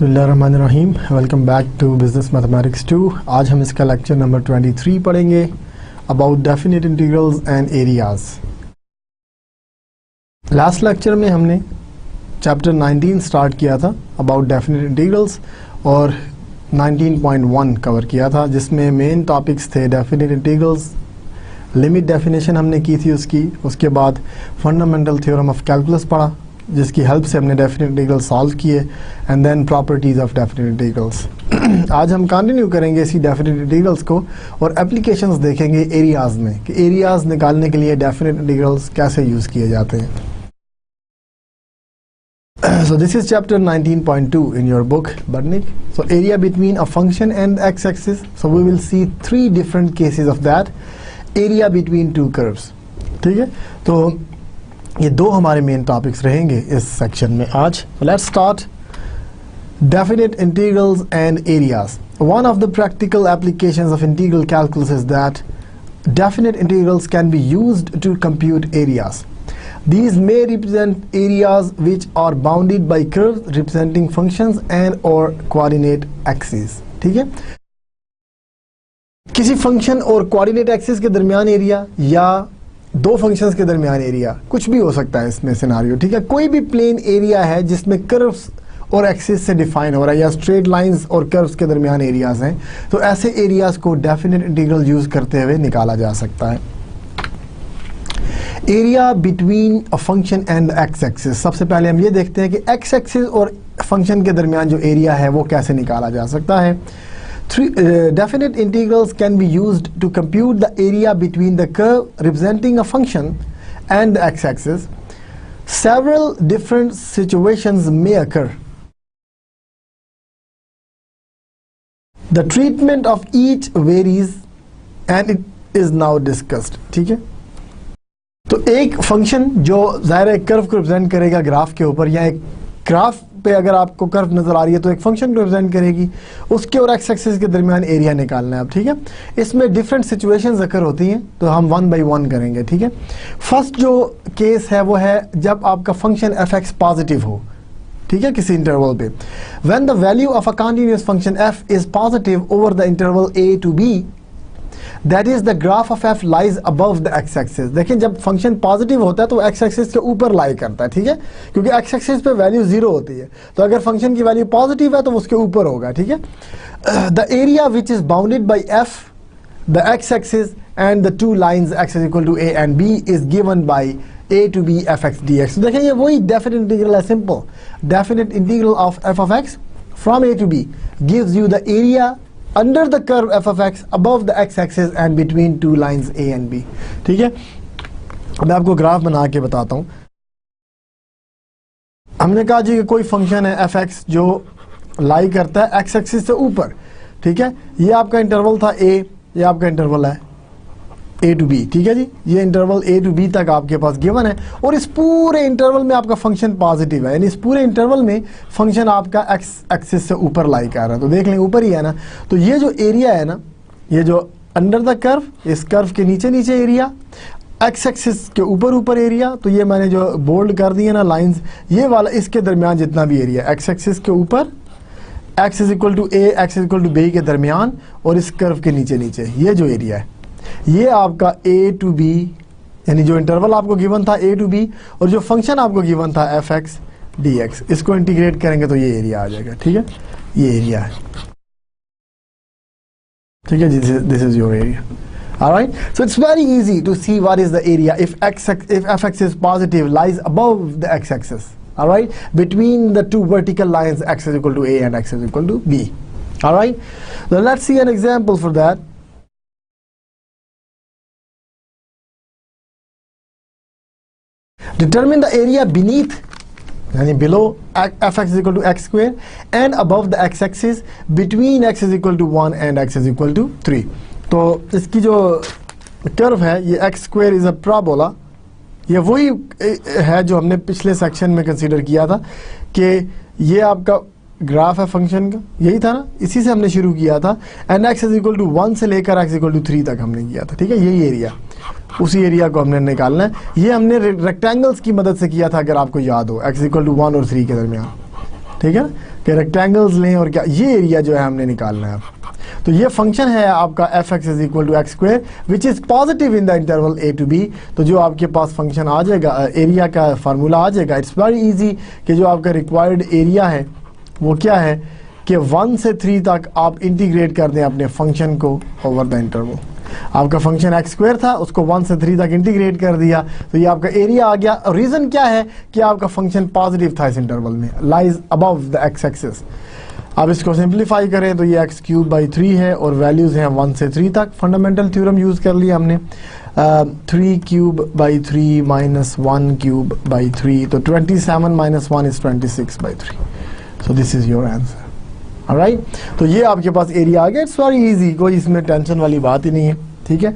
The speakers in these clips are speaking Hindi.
बिस्मिल्लाहिर्रहमानिर्रहीम। Welcome back to business mathematics 2। आज हम इसका लेक्चर नंबर 23 पढ़ेंगे about definite integrals and areas. Last lecture में हमने चैप्टर 19 स्टार्ट किया था अबाउट डेफिनेट इंटीग्रल्स और 19.1 कवर किया था, जिसमें मेन टॉपिक्स थे डेफिनेट इंटीग्रल्स, लिमिट डेफिनेशन हमने की थी उसके बाद फंडामेंटल थ्योरम ऑफ कैलकुलस पढ़ा, जिसकी हेल्प से हमने डेफिनेट इंटीग्रल सॉल्व किए, and then properties of definite integrals. आज हम कंटिन्यू करेंगे इसी डेफिनेट इंटीग्रल्स को और एप्लीकेशंस देखेंगे एरियाज में कि एरियाज निकालने के लिए डेफिनेट इंटीग्रल्स कैसे यूज किए जाते हैं। So this is chapter 19.2 in your book, Barnik. So area between a function and x-axis. So we will see 3 different cases of that. Area between 2 curves. ठीक है, तो ये 2 हमारे मेन टॉपिक्स रहेंगे इस सेक्शन में आज। Let's start definite integrals and areas. One of the practical applications of integral calculus is that definite integrals can be used to compute areas. These may represent areas which are bounded by curves representing functions and or coordinate axes. ठीक है, किसी फंक्शन और कोऑर्डिनेट एक्सिस के दरमियान एरिया या 2 फंक्शंस के दरमियान एरिया, कुछ भी हो सकता है इसमें सिनारियो। ठीक है, कोई भी प्लेन एरिया है जिसमें कर्व्स और एक्सिस से डिफाइन हो रहा है या स्ट्रेट लाइंस और कर्व्स के दरमियान एरियाज हैं, तो ऐसे एरियाज को डेफिनेट इंटीग्रल यूज करते हुए निकाला जा सकता है। Area between a function and x axis. सबसे पहले हम ये देखते हैं कि एक्स एक्सिस और फंक्शन के दरमियान जो एरिया है वो कैसे निकाला जा सकता है। Definite integrals can be used to compute the area between the curve representing a function and the x-axis. Several different situations may occur. The treatment of each varies and it is now discussed. ठीक है, तो एक फंक्शन जो ज़ाहिर है कर्व को रिप्रेजेंट करेगा ग्राफ के ऊपर, या एक ग्राफ पे अगर आपको कर्व नजर आ रही है तो एक फंक्शन को रिप्रेजेंट करेगी, उसके और एक्स एक्सिस के दरमियान एरिया निकालना है अब। ठीक है, इसमें डिफरेंट सिचुएशंस अकर होती हैं, तो हम 1 by 1 करेंगे। ठीक है, फर्स्ट जो केस है वो है जब आपका फंक्शन एफ एक्स पॉजिटिव हो। ठीक है, किसी इंटरवल पे when the value of a continuous function F is positive over the interval a to b, that is the graph of F lies above the x axis. देखिए, जब फंक्शन पॉजिटिव होता है तो एक्स एक्सिस के ऊपर लाई करता है। ठीक है, क्योंकि एक्स एक्सिस पे वैल्यू 0 होती है, तो अगर फंक्शन की वैल्यू पॉजिटिव है तो उसके ऊपर होगा। ठीक है, the area which is bounded by f, the x axis and the 2 lines x is equal to a and b is given by a to b fx dx। देखिए, ये वही डेफिनेट इंटीग्रल है, simple definite integral of f of x from a to b gives you the area under the curve f of x above the x axis and between 2 lines a and b। ठीक है, मैं आपको ग्राफ बना के बताता हूं। हमने कहा जी कि कोई फंक्शन है f x जो लाई करता है x एक्सिस से ऊपर। ठीक है, ये आपका इंटरवल था a, ये आपका इंटरवल है a to b। ठीक है जी, ये इंटरवल a to b तक आपके पास गिवन है और इस पूरे इंटरवल में आपका फंक्शन पॉजिटिव है, यानी इस पूरे इंटरवल में फंक्शन आपका x एक्सिस से ऊपर लाई कर रहा है। तो देख लें ऊपर ही है ना, तो ये जो एरिया है ना, ये जो अंडर द कर्व, इस कर्व के नीचे नीचे एरिया, x एक्सिस के ऊपर ऊपर एरिया, तो ये मैंने जो बोल्ड कर दिए ना लाइंस, ये वाला इसके दरमियान जितना भी एरिया x एक्सिस के ऊपर, x is equal to a, x is equal to b के दरमियान, और इस कर्व के नीचे नीचे ये जो एरिया है, ये आपका a to b, यानी जो इंटरवल आपको गिवन था a to b और जो फंक्शन आपको गिवन था एफ एक्स डी एक्स, इसको इंटीग्रेट करेंगे तो ये एरिया आ जाएगा। ठीक है, ये एरिया है। ठीक है, this is your area. Alright, so it's very easy to see what is the area if f x is positive lies above the x axis, alright, between the 2 vertical lines x is equal to a and x is equal to b। Alright, so let's see an example for that। Determine the area beneath, यानी below f x is equal to x square and above the x axis between x is equal to 1 and x is equal to 3। तो इसकी जो कर्व है ये x square is a parabola, ये वही है जो हमने पिछले सेक्शन में कंसीडर किया था कि ये आपका ग्राफ है फंक्शन का, यही था ना, इसी से हमने शुरू किया था, and x is equal to 1 से लेकर x इज इक्वल टू 3 तक हमने किया था। ठीक है, यही एरिया, उसी एरिया को हमने निकालना है। ये हमने रेक्टेंगल्स की मदद से किया था, अगर आपको याद हो, x इक्वल टू 1 और 3 के दरमियान। ठीक है ना, कि रेक्टेंगल्स लें और क्या ये एरिया जो है हमने निकालना है। तो ये फंक्शन है आपका f x is equal to x square which is positive in the interval a to b. तो जो आपके पास फंक्शन आ जाएगा, एरिया का फार्मूला आ जाएगा, इट्स वेरी इजी कि जो आपका रिक्वायर्ड एरिया है वो क्या है कि 1 से 3 तक आप इंटीग्रेट कर दें अपने फंक्शन को ओवर द इंटरवल। आपका फंक्शन एक्स स्क्वायर था, उसको 1 से 3 तक इंटीग्रेट कर दिया, तो ये आपका एरिया आ गया। रीज़न क्या है कि आपका फंक्शन पॉजिटिव था इस इंटरवल में, lies above the x axis. अब इसको सिंप्लीफाई करें तो ये एक्स क्यूब बाई 3 है और वैल्यूज़ हैं 1 से 3 तक। फंडामेंटल थ्योरम यूज़ कर लिया हमने, 3 cube by 3 minus 1 cube by 3, तो 27 minus 1 is 26 by 3। So this is your answer. Alright, तो ये आपके पास एरिया आ गया। इट्स वेरी इजी, कोई इसमें टेंशन वाली बात ही नहीं है, ठीक है।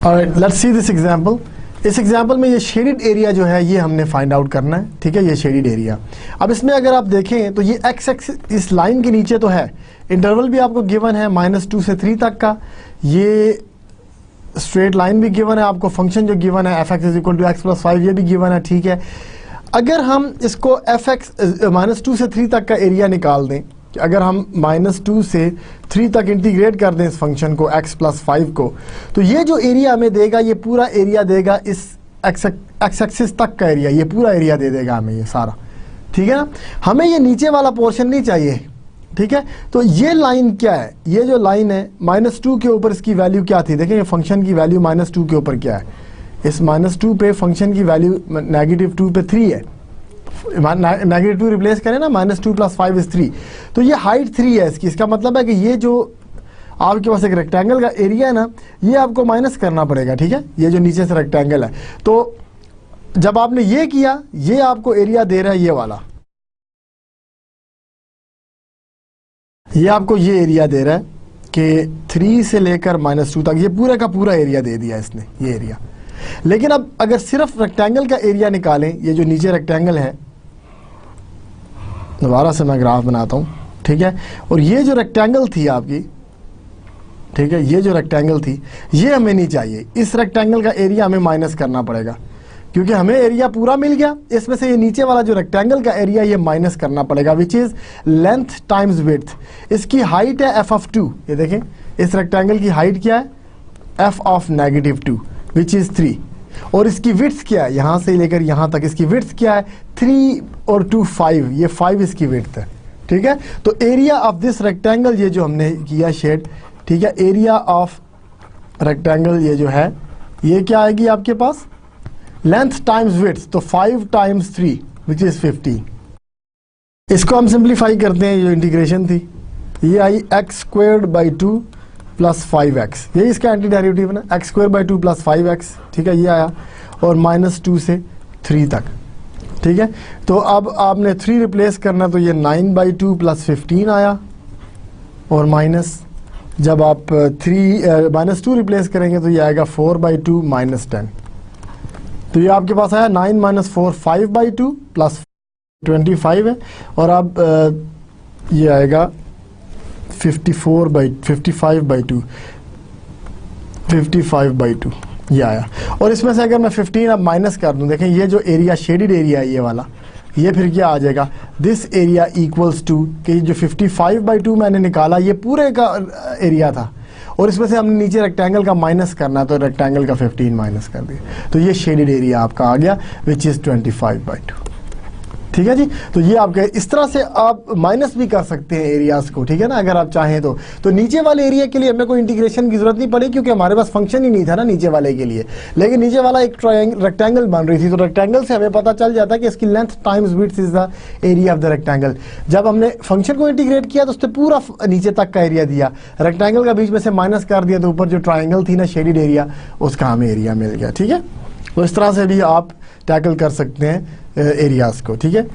Alright, let's see this example. इस एग्जांपल में ये शेडेड एरिया जो है ये हमने फाइंड आउट करना है, ठीक है, ये शेडेड एरिया। अब इसमें अगर आप देखें तो ये एक्स एक्स इस लाइन के नीचे तो है, इंटरवल भी आपको गिवन है -2 से 3 तक का, ये स्ट्रेट लाइन भी गिवन है आपको, फंक्शन जो गिवन है f x is equal to x plus 5 ये भी गिवन है, ठीक है। अगर हम इसको एफ एक्स -2 से 3 तक का एरिया निकाल दें, अगर हम -2 से 3 तक इंटीग्रेट कर दें इस फंक्शन को x प्लस 5 को, तो ये जो एरिया हमें देगा ये पूरा एरिया देगा इस एक्स एक्सिस तक का एरिया, ये पूरा एरिया दे देगा हमें ये सारा, ठीक है ना। हमें ये नीचे वाला पोर्शन नहीं चाहिए, ठीक है। तो ये लाइन क्या है, ये जो लाइन है -2 के ऊपर इसकी वैल्यू क्या थी, देखें ये फंक्शन की वैल्यू -2 के ऊपर क्या है, इस -2 पे फंक्शन की वैल्यू -2 पे 3 है, -2 रिप्लेस करें ना, -2 प्लस 5 इज 3, तो ये हाइट 3 है इसकी। इसका मतलब है कि ये जो आपके पास एक रेक्टेंगल का एरिया है ना, ये आपको माइनस करना पड़ेगा, ठीक है, ये जो नीचे से रेक्टेंगल है। तो जब आपने ये किया, ये आपको एरिया दे रहा है ये वाला, ये आपको ये एरिया दे रहा है कि 3 से लेकर -2 तक, ये पूरा का पूरा एरिया दे दिया इसने, ये एरिया। लेकिन अब अगर सिर्फ रेक्टेंगल का एरिया निकालें, ये जो नीचे रेक्टेंगल है, दोबारा से मैं ग्राफ बनाता हूँ, ठीक है, और ये जो रेक्टेंगल थी आपकी, ठीक है, ये जो रेक्टेंगल थी ये हमें नहीं चाहिए, इस रेक्टेंगल का एरिया हमें माइनस करना पड़ेगा, क्योंकि हमें एरिया पूरा मिल गया, इसमें से ये नीचे वाला जो रेक्टेंगल का एरिया ये माइनस करना पड़ेगा, which is length times width. इसकी हाइट है f ऑफ 2, ये देखें इस रेक्टेंगल की हाइट क्या है, f ऑफ -2 विच इज़ 3, और इसकी विड्थ क्या है, यहाँ से लेकर यहाँ तक इसकी विड्थ क्या है, 3 और 2 5, ये 5 इसकी विड्थ है, ठीक है। तो एरिया ऑफ दिस रेक्टेंगल, ये जो हमने किया शेड, ठीक है, एरिया ऑफ रेक्टेंगल ये जो है ये क्या आएगी आपके पास, लेंथ टाइम्स विड्थ, तो 5 टाइम्स 3 विच इज़ 15। इसको हम सिंप्लीफाई करते हैं, ये इंटीग्रेशन थी, ये I X squared by 2 plus 5x, यही इसका एंटी डेरिवेटिव है ना, x square by 2 plus 5x, ठीक है, ये आया, और -2 से 3 तक, ठीक है। तो अब आपने 3 रिप्लेस करना, तो ये 9/2 प्लस 15 आया, और माइनस जब आप -2 रिप्लेस करेंगे तो ये आएगा 4/2 माइनस 10, तो ये आपके पास आया 9 - 4 5/2 प्लस 25 है, और अब ये आएगा 55/2 ये आया। और इसमें से अगर मैं 15 अब माइनस कर दूं, देखें ये जो एरिया शेडेड एरिया है ये वाला, ये फिर क्या आ जाएगा, दिस एरिया इक्वल्स टू, कि जो 55/2 मैंने निकाला ये पूरे का एरिया था, और इसमें से हमने नीचे रेक्टेंगल का माइनस करना, तो रेक्टेंगल का 15 माइनस कर दिया, तो ये शेडेड एरिया आपका आ गया विच इज़ 25/2, ठीक है जी। तो ये आपके इस तरह से आप माइनस भी कर सकते हैं एरियाज को, ठीक है ना, अगर आप चाहें तो नीचे वाले एरिया के लिए हमें कोई इंटीग्रेशन की जरूरत नहीं पड़ी, क्योंकि हमारे पास फंक्शन ही नहीं था ना नीचे वाले के लिए। लेकिन नीचे वाला एक रेक्टेंगल बन रही थी, तो रेक्टेंगल से हमें पता चल जाता है कि इसकी length times width is the area of the rectangle. जब हमने फंक्शन को इंटीग्रेट किया तो उसने पूरा नीचे तक का एरिया दिया, रेक्टेंगल का बीच में से माइनस कर दिया, तो ऊपर जो ट्राइंगल थी ना शेडेड एरिया, उसका हमें एरिया मिल गया, ठीक है। तो इस तरह से भी आप टैकल कर सकते हैं एरियाज को, ठीक है।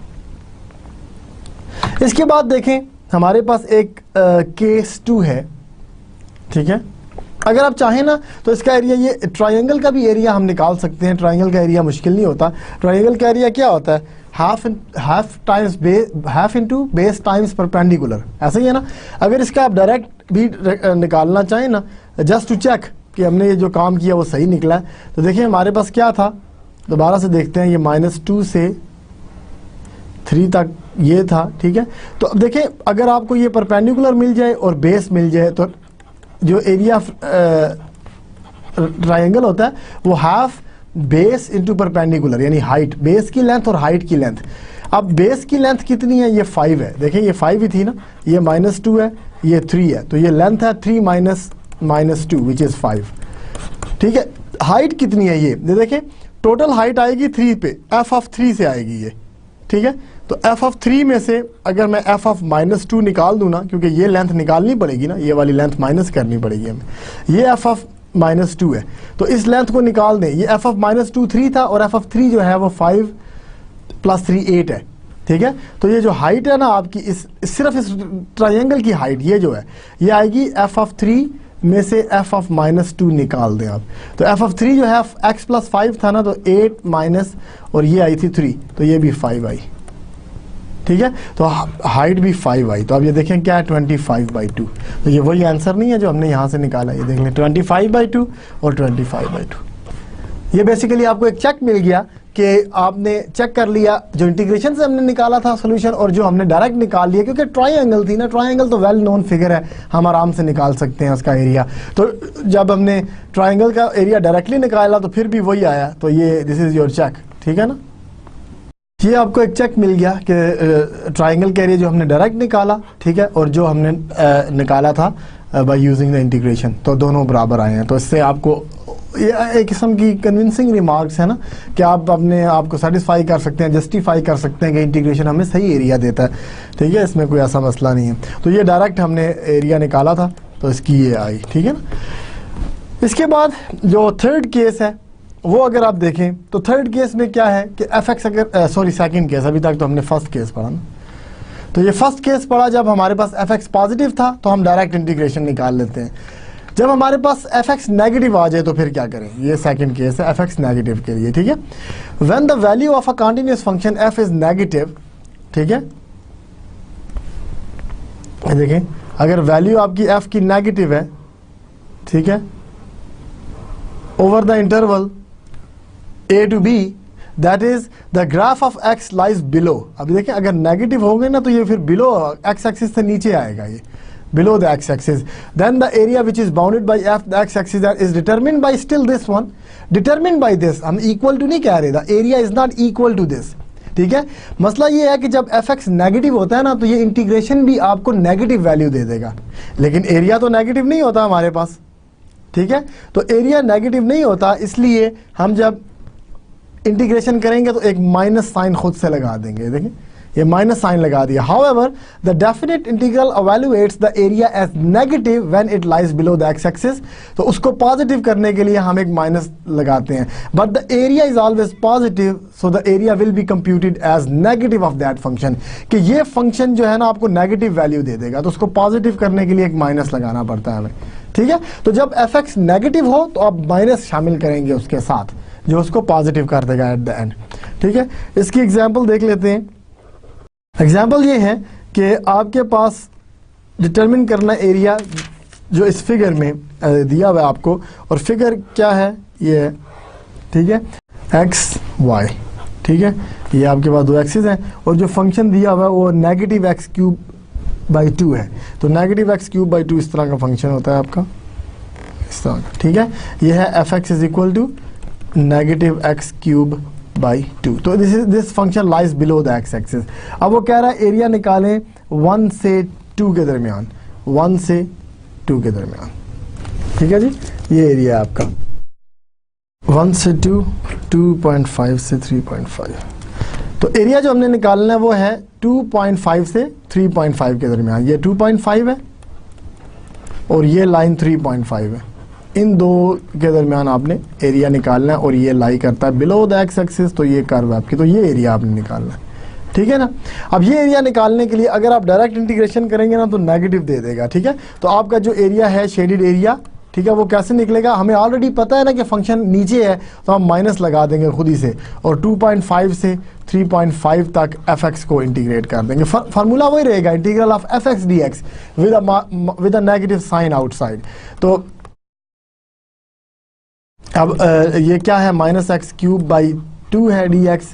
इसके बाद देखें हमारे पास एक केस 2 है, ठीक है। अगर आप चाहें ना तो इसका एरिया, ये ट्रायंगल का भी एरिया हम निकाल सकते हैं, ट्रायंगल का एरिया मुश्किल नहीं होता। ट्रायंगल का एरिया क्या होता है, half into base times perpendicular, ऐसा ही है ना। अगर इसका आप डायरेक्ट भी निकालना चाहें ना, जस्ट टू चेक कि हमने ये जो काम किया वो सही निकला है, तो देखिए हमारे पास क्या था, दोबारा से देखते हैं, ये -2 से 3 तक ये था, ठीक है। तो अब देखें, अगर आपको ये परपेंडिकुलर मिल जाए और बेस मिल जाए तो जो एरिया ट्रायंगल होता है वो हाफ बेस इंटू परपेंडिकुलर, यानी हाइट, बेस की लेंथ और हाइट की लेंथ। अब बेस की लेंथ कितनी है, ये 5 है, देखें ये 5 ही थी ना, ये -2 है, ये 3 है, तो ये लेंथ है 3 माइनस 2 विच इज़ 5, ठीक है। हाइट कितनी है, ये देखें टोटल हाइट आएगी 3 पे, f ऑफ 3 से आएगी ये, ठीक है। तो f ऑफ 3 में से अगर मैं f ऑफ -2 निकाल दूँ ना, क्योंकि ये लेंथ निकालनी पड़ेगी ना, ये वाली लेंथ माइनस करनी पड़ेगी हमें, ये f ऑफ -2 है, तो इस लेंथ को निकाल दें। ये f ऑफ -2 3 था और f ऑफ 3 जो है वो 5 + 3 8 है, ठीक है। तो ये जो हाइट है ना आपकी, इस सिर्फ इस ट्रायंगल की हाइट ये जो है ये आएगी f ऑफ 3 में से f ऑफ -2 निकाल दें आप। तो f ऑफ 3 जो है x + 5 था ना, तो 8 माइनस और ये आई थी 3, तो ये भी 5 आई, ठीक है। तो हाइट भी 5 आई। तो अब ये देखें क्या है, 25/2। तो ये वही आंसर नहीं है जो हमने यहाँ से निकाला, ये देख लें 25/2 और 25/2। ये बेसिकली आपको एक चेक मिल गया कि आपने चेक कर लिया जो इंटीग्रेशन से हमने निकाला था सोल्यूशन और जो हमने डायरेक्ट निकाल लिया, क्योंकि ट्रायंगल थी ना, ट्रायंगल तो वेल नोन फिगर है, हम आराम से निकाल सकते हैं उसका एरिया। तो जब हमने ट्रायंगल का एरिया डायरेक्टली निकाला तो फिर भी वही आया, तो ये दिस इज़ योर चेक, ठीक है ना। ये आपको एक चेक मिल गया कि ट्रायंगल का एरिया जो हमने डायरेक्ट निकाला, ठीक है, और जो हमने निकाला था बाय यूजिंग द इंटीग्रेशन, तो दोनों बराबर आए हैं। तो इससे आपको ये एक किस्म की कन्विंसिंग रिमार्क्स है ना, कि आप अपने आप को सेटिस्फाई कर सकते हैं, जस्टिफाई कर सकते हैं कि इंटीग्रेशन हमें सही एरिया देता है, ठीक है, इसमें कोई ऐसा मसला नहीं है। तो ये डायरेक्ट हमने एरिया निकाला था, तो इसकी ये आई, ठीक है ना। इसके बाद जो थर्ड केस है वो अगर आप देखें तो थर्ड केस में क्या है कि fx अगर सेकंड केस, अभी तक तो हमने फर्स्ट केस पढ़ा ना, तो ये फर्स्ट केस पढ़ा जब हमारे पास fx पॉजिटिव था तो हम डायरेक्ट इंटीग्रेशन निकाल लेते हैं। जब हमारे पास fx नेगेटिव आ जाए तो फिर क्या करें, ये सेकंड केस है fx नेगेटिव के लिए, ठीक है। When the value of a continuous function f is negative, ठीक है, देखें अगर वैल्यू आपकी f की नेगेटिव है, ठीक है, over the interval a to b, that is the graph of x lies below. अभी देखें अगर नेगेटिव हो गए ना तो ये फिर बिलो x एक्सिस से नीचे आएगा, ये below the x-axis. Then the area which is bounded by f, the x-axis, that is determined by still this one, determined by this. हम equal to नहीं कह रहे, the area is not equal to this, ठीक है। मसला ये है कि जब fx नेगेटिव होता है ना तो ये इंटीग्रेशन भी आपको नेगेटिव वैल्यू दे देगा, लेकिन एरिया तो नेगेटिव नहीं होता हमारे पास, ठीक है। तो एरिया नेगेटिव नहीं होता, इसलिए हम जब इंटीग्रेशन करेंगे तो एक माइनस साइन खुद से लगा देंगे, देखें ये माइनस साइन लगा दिया। However the definite integral evaluates the area as negative when it lies below the x axis, तो उसको पॉजिटिव करने के लिए हम एक माइनस लगाते हैं, but the area is always positive, so the area will be computed as negative of that function, कि ये फंक्शन जो है ना आपको नेगेटिव वैल्यू दे देगा, तो उसको पॉजिटिव करने के लिए एक माइनस लगाना पड़ता है हमें, ठीक है। तो जब एफ एक्स नेगेटिव हो तो आप माइनस शामिल करेंगे उसके साथ, जो उसको पॉजिटिव कर देगा एट द एंड, ठीक है। इसकी एग्जाम्पल देख लेते हैं। एग्जाम्पल ये है कि आपके पास डिटरमिन करना एरिया जो इस फिगर में दिया हुआ है आपको, और फिगर क्या है ये है, ठीक है, एक्स वाई, ठीक है, ये आपके पास दो एक्सिस हैं और जो फंक्शन दिया हुआ है वो नेगेटिव एक्स क्यूब बाई 2 है। तो नेगेटिव एक्स क्यूब बाई 2 इस तरह का फंक्शन होता है आपका, इस तरह का, ठीक है। ये है f x is equal to negative x cube by 2। तो this function lies below the x axis. अब वो कह रहा है एरिया निकालें 1 से 2 के दरमियान, 1 से 2 के दरमियान, ठीक है जी। ये एरिया है आपका 1 से 2, 2.5 से 3.5। तो एरिया जो हमने निकालना है वो है 2.5 से 3.5 के दरमियान। ये 2.5 है और ये लाइन 3.5 है, इन दो के दरमियान आपने एरिया निकालना है और ये लाई करता है बिलो द एक्स एक्सिस, तो ये कर्व आपकी, तो ये एरिया आपने निकालना है, ठीक है ना। अब ये एरिया निकालने के लिए अगर आप डायरेक्ट इंटीग्रेशन करेंगे ना तो नेगेटिव दे देगा, ठीक है। तो आपका जो एरिया है शेडेड एरिया, ठीक है, वो कैसे निकलेगा, हमें ऑलरेडी पता है ना कि फंक्शन नीचे है तो हम माइनस लगा देंगे खुद ही से, और 2.5 से 3.5 तक एफ एक्स को इंटीग्रेट कर देंगे। फार्मूला वही रहेगा, integral of f x d x with a negative sign outside. तो अब ये क्या है, माइनस एक्स क्यूब बाई 2 है dx,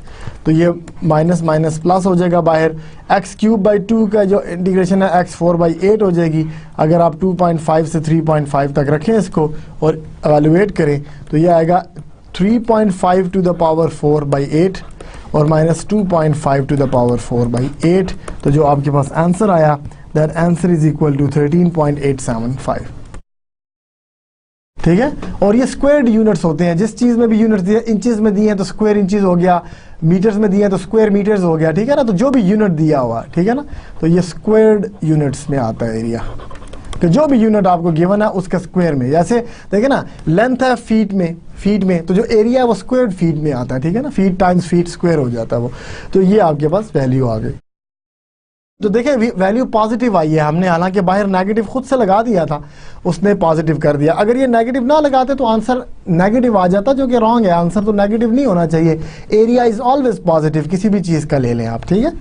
तो ये माइनस माइनस प्लस हो जाएगा बाहर। एक्स क्यूब बाई 2 का जो इंटीग्रेशन है x 4/8 हो जाएगी। अगर आप 2.5 से 3.5 तक रखें इसको और एवेलुएट करें तो ये आएगा 3.5 टू द पावर 4/8 और माइनस 2.5 टू द पावर 4/8। तो जो आपके पास आंसर आया, that answer is equal to 13.875। ठीक है, और ये स्क्वायर्ड यूनिट्स होते हैं। जिस चीज में भी यूनिट्स दिए, इंचेस में दिए हैं तो स्क्वायर इंचेस हो गया, मीटर्स में दिए हैं तो स्क्वायर मीटर्स हो गया। ठीक है ना, तो जो भी यूनिट दिया हुआ, ठीक है ना, तो ये स्क्वायर्ड यूनिट्स में आता है एरिया। तो जो भी यूनिट आपको गिवन है उसका स्क्वायर में, जैसे देखिए ना, लेंथ है फीट में, तो जो एरिया है वो स्क्वायर्ड फीट में आता है। ठीक है ना, फीट टाइम्स फीट स्क्वायर हो जाता है वो। तो ये आपके पास वैल्यू आ गई। तो देखिए वैल्यू पॉजिटिव आई है, हमने हालांकि बाहर नेगेटिव खुद से लगा दिया था, उसने पॉजिटिव कर दिया। अगर ये नेगेटिव ना लगाते तो आंसर नेगेटिव आ जाता, जो कि रॉन्ग है। आंसर तो नेगेटिव नहीं होना चाहिए। एरिया इज ऑलवेज पॉजिटिव, किसी भी चीज का ले लें आप। ठीक है,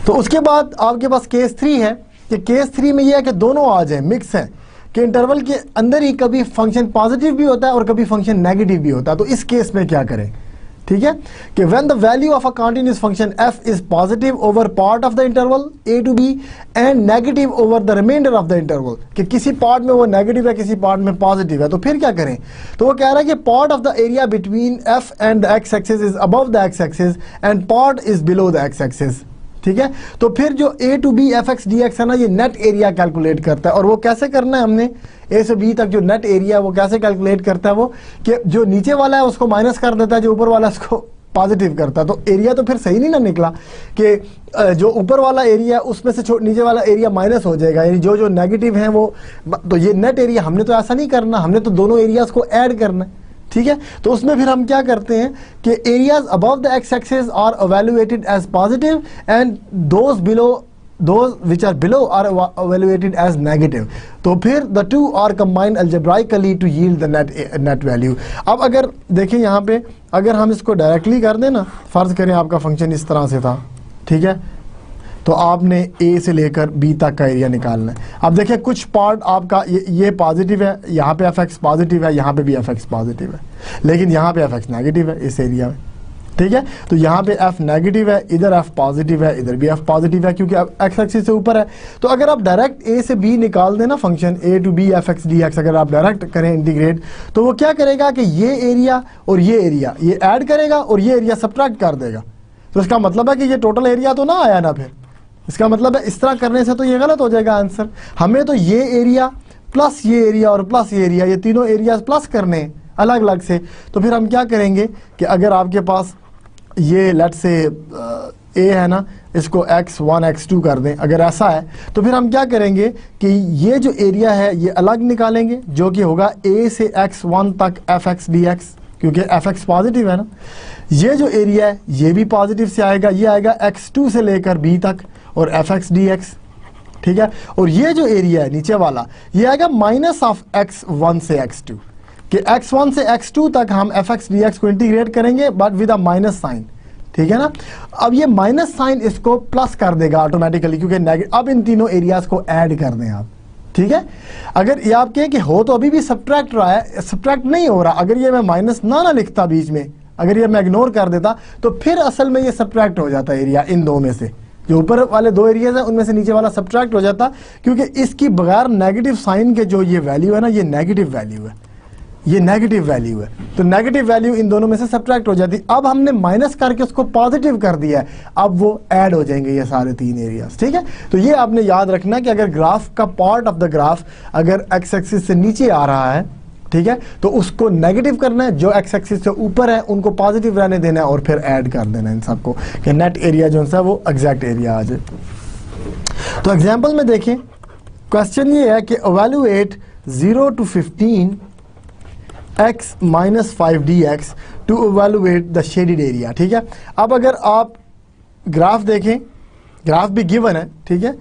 तो उसके बाद आपके पास केस 3 है कि केस 3 में ये है कि दोनों आ जाए, मिक्स है, कि इंटरवल के अंदर ही कभी फंक्शन पॉजिटिव भी होता है और कभी फंक्शन नेगेटिव भी होता है। तो इस केस में क्या करें? ठीक है, कि when the value of a continuous function f is positive over part of the interval a to b and negative over the remainder of the interval, कि किसी पार्ट में वो नेगेटिव है, किसी पार्ट में पॉजिटिव है, तो फिर क्या करें? तो वो कह रहा है कि part of the area between f and the x axis is above the x axis and part is below the x axis. ठीक है, तो फिर जो a to b fx dx है ना, ये नेट एरिया कैलकुलेट करता है। और वो कैसे करना है हमने? a से b तक जो नेट एरिया है वो कैसे कैलकुलेट करता है? वो कि जो नीचे वाला है उसको माइनस कर देता है, जो ऊपर वाला है उसको पॉजिटिव करता है। तो एरिया तो फिर सही नहीं ना निकला कि जो ऊपर वाला एरिया उसमें से नीचे वाला एरिया माइनस हो जाएगा, यानी जो जो नेगेटिव है वो। तो ये नेट एरिया हमने तो ऐसा नहीं करना, हमने तो दोनों एरियाज को ऐड करना है। ठीक है, तो उसमें फिर हम क्या करते हैं कि areas above the x axis are evaluated as positive and those which are below are evaluated as negative। तो फिर the two are combined algebraically to yield the net value। अब अगर देखें यहाँ पे, अगर हम इसको डायरेक्टली कर दें ना, फर्ज करें आपका फंक्शन इस तरह से था, ठीक है, तो आपने a से लेकर b तक का एरिया निकालना है। अब देखिए कुछ पार्ट आपका ये पॉजिटिव है, यहाँ पे fx पॉजिटिव है, यहाँ पे भी fx पॉजिटिव है, लेकिन यहाँ पे fx नेगेटिव है इस एरिया में। ठीक है, तो यहाँ पे f नेगेटिव है, इधर f पॉजिटिव है, इधर भी f पॉजिटिव है, क्योंकि अब x एक्सिस से ऊपर है। तो अगर आप डायरेक्ट a से b निकाल देना function a to b fx dx, अगर आप डायरेक्ट करें इंटीग्रेट, तो वो क्या करेगा कि ये एरिया और ये एरिया ये ऐड करेगा और ये एरिया सब्ट्रैक्ट कर देगा। तो इसका मतलब है कि ये टोटल एरिया तो ना आया ना, फिर इसका मतलब है इस तरह करने से तो ये गलत हो जाएगा आंसर। हमें तो ये एरिया प्लस ये एरिया और प्लस ये एरिया, ये तीनों एरियाज प्लस करने हैं अलग अलग से। तो फिर हम क्या करेंगे कि अगर आपके पास ये लेट से a है ना, इसको x1 x2 कर दें, अगर ऐसा है तो फिर हम क्या करेंगे कि ये जो एरिया है ये अलग निकालेंगे, जो कि होगा a से x1 तक fx dx, क्योंकि fx पॉजिटिव है ना। ये जो एरिया है ये भी पॉजिटिव से आएगा, ये आएगा x2 से लेकर b तक और fx dx। ठीक है, और ये जो एरिया है नीचे वाला ये आएगा माइनस ऑफ x1 से x2, कि x1 से x2 तक हम fx dx को इंटीग्रेट करेंगे but with a minus sign. ठीक है ना, अब ये माइनस साइन इसको प्लस कर देगा ऑटोमेटिकली, क्योंकि नेगेटिव। अब इन तीनों एरियाज को ऐड कर दें आप। ठीक है, अगर ये आप कहें कि हो तो अभी भी सब्ट्रैक्ट रहा है, सब्ट्रैक्ट नहीं हो रहा, अगर ये मैं माइनस ना लिखता बीच में, अगर ये मैं इग्नोर कर देता, तो फिर असल में ये सब्ट्रैक्ट हो जाता एरिया इन दो में से। जो ऊपर वाले दो एरियाज हैं उनमें से नीचे वाला सब्ट्रैक्ट हो जाता, क्योंकि इसकी बगैर नेगेटिव साइन के जो ये वैल्यू है ना, ये नेगेटिव वैल्यू है, ये नेगेटिव वैल्यू है। तो नेगेटिव वैल्यू इन दोनों में से सब्ट्रैक्ट हो जाती। अब हमने माइनस करके उसको पॉजिटिव कर दिया है, अब वो ऐड हो जाएंगे ये सारे तीन एरियाज। ठीक है, तो ये आपने याद रखना कि अगर ग्राफ का पार्ट ऑफ द ग्राफ अगर एक्स एक्सिस से नीचे आ रहा है, ठीक है, तो उसको नेगेटिव करना है, जो एक्स एक्सिस से ऊपर है उनको पॉजिटिव रहने देना है और फिर ऐड कर देना है इन सबको, कि नेट एरिया जो है वो एग्जैक्ट एरिया आ जाए। तो एग्जाम्पल में देखें, क्वेश्चन ये है कि evaluate 0 to 15 x minus 5 dx to evaluate the shaded area। ठीक है, अब अगर आप ग्राफ देखें, ग्राफ भी गिवन है, ठीक है,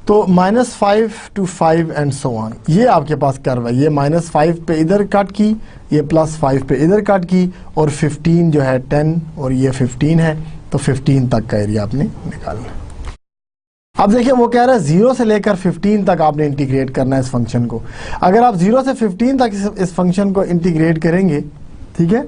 तो -5 to 5 एंड सो ऑन, ये आपके पास कर्व है। ये -5 पे इधर कट की, ये +5 पे इधर कट की, और 15 जो है 10 और ये 15 है, तो 15 तक का एरिया आपने निकालना है। अब देखिए वो कह रहा है 0 से लेकर 15 तक आपने इंटीग्रेट करना है इस फंक्शन को। अगर आप 0 से 15 तक इस फंक्शन को इंटीग्रेट करेंगे, ठीक है,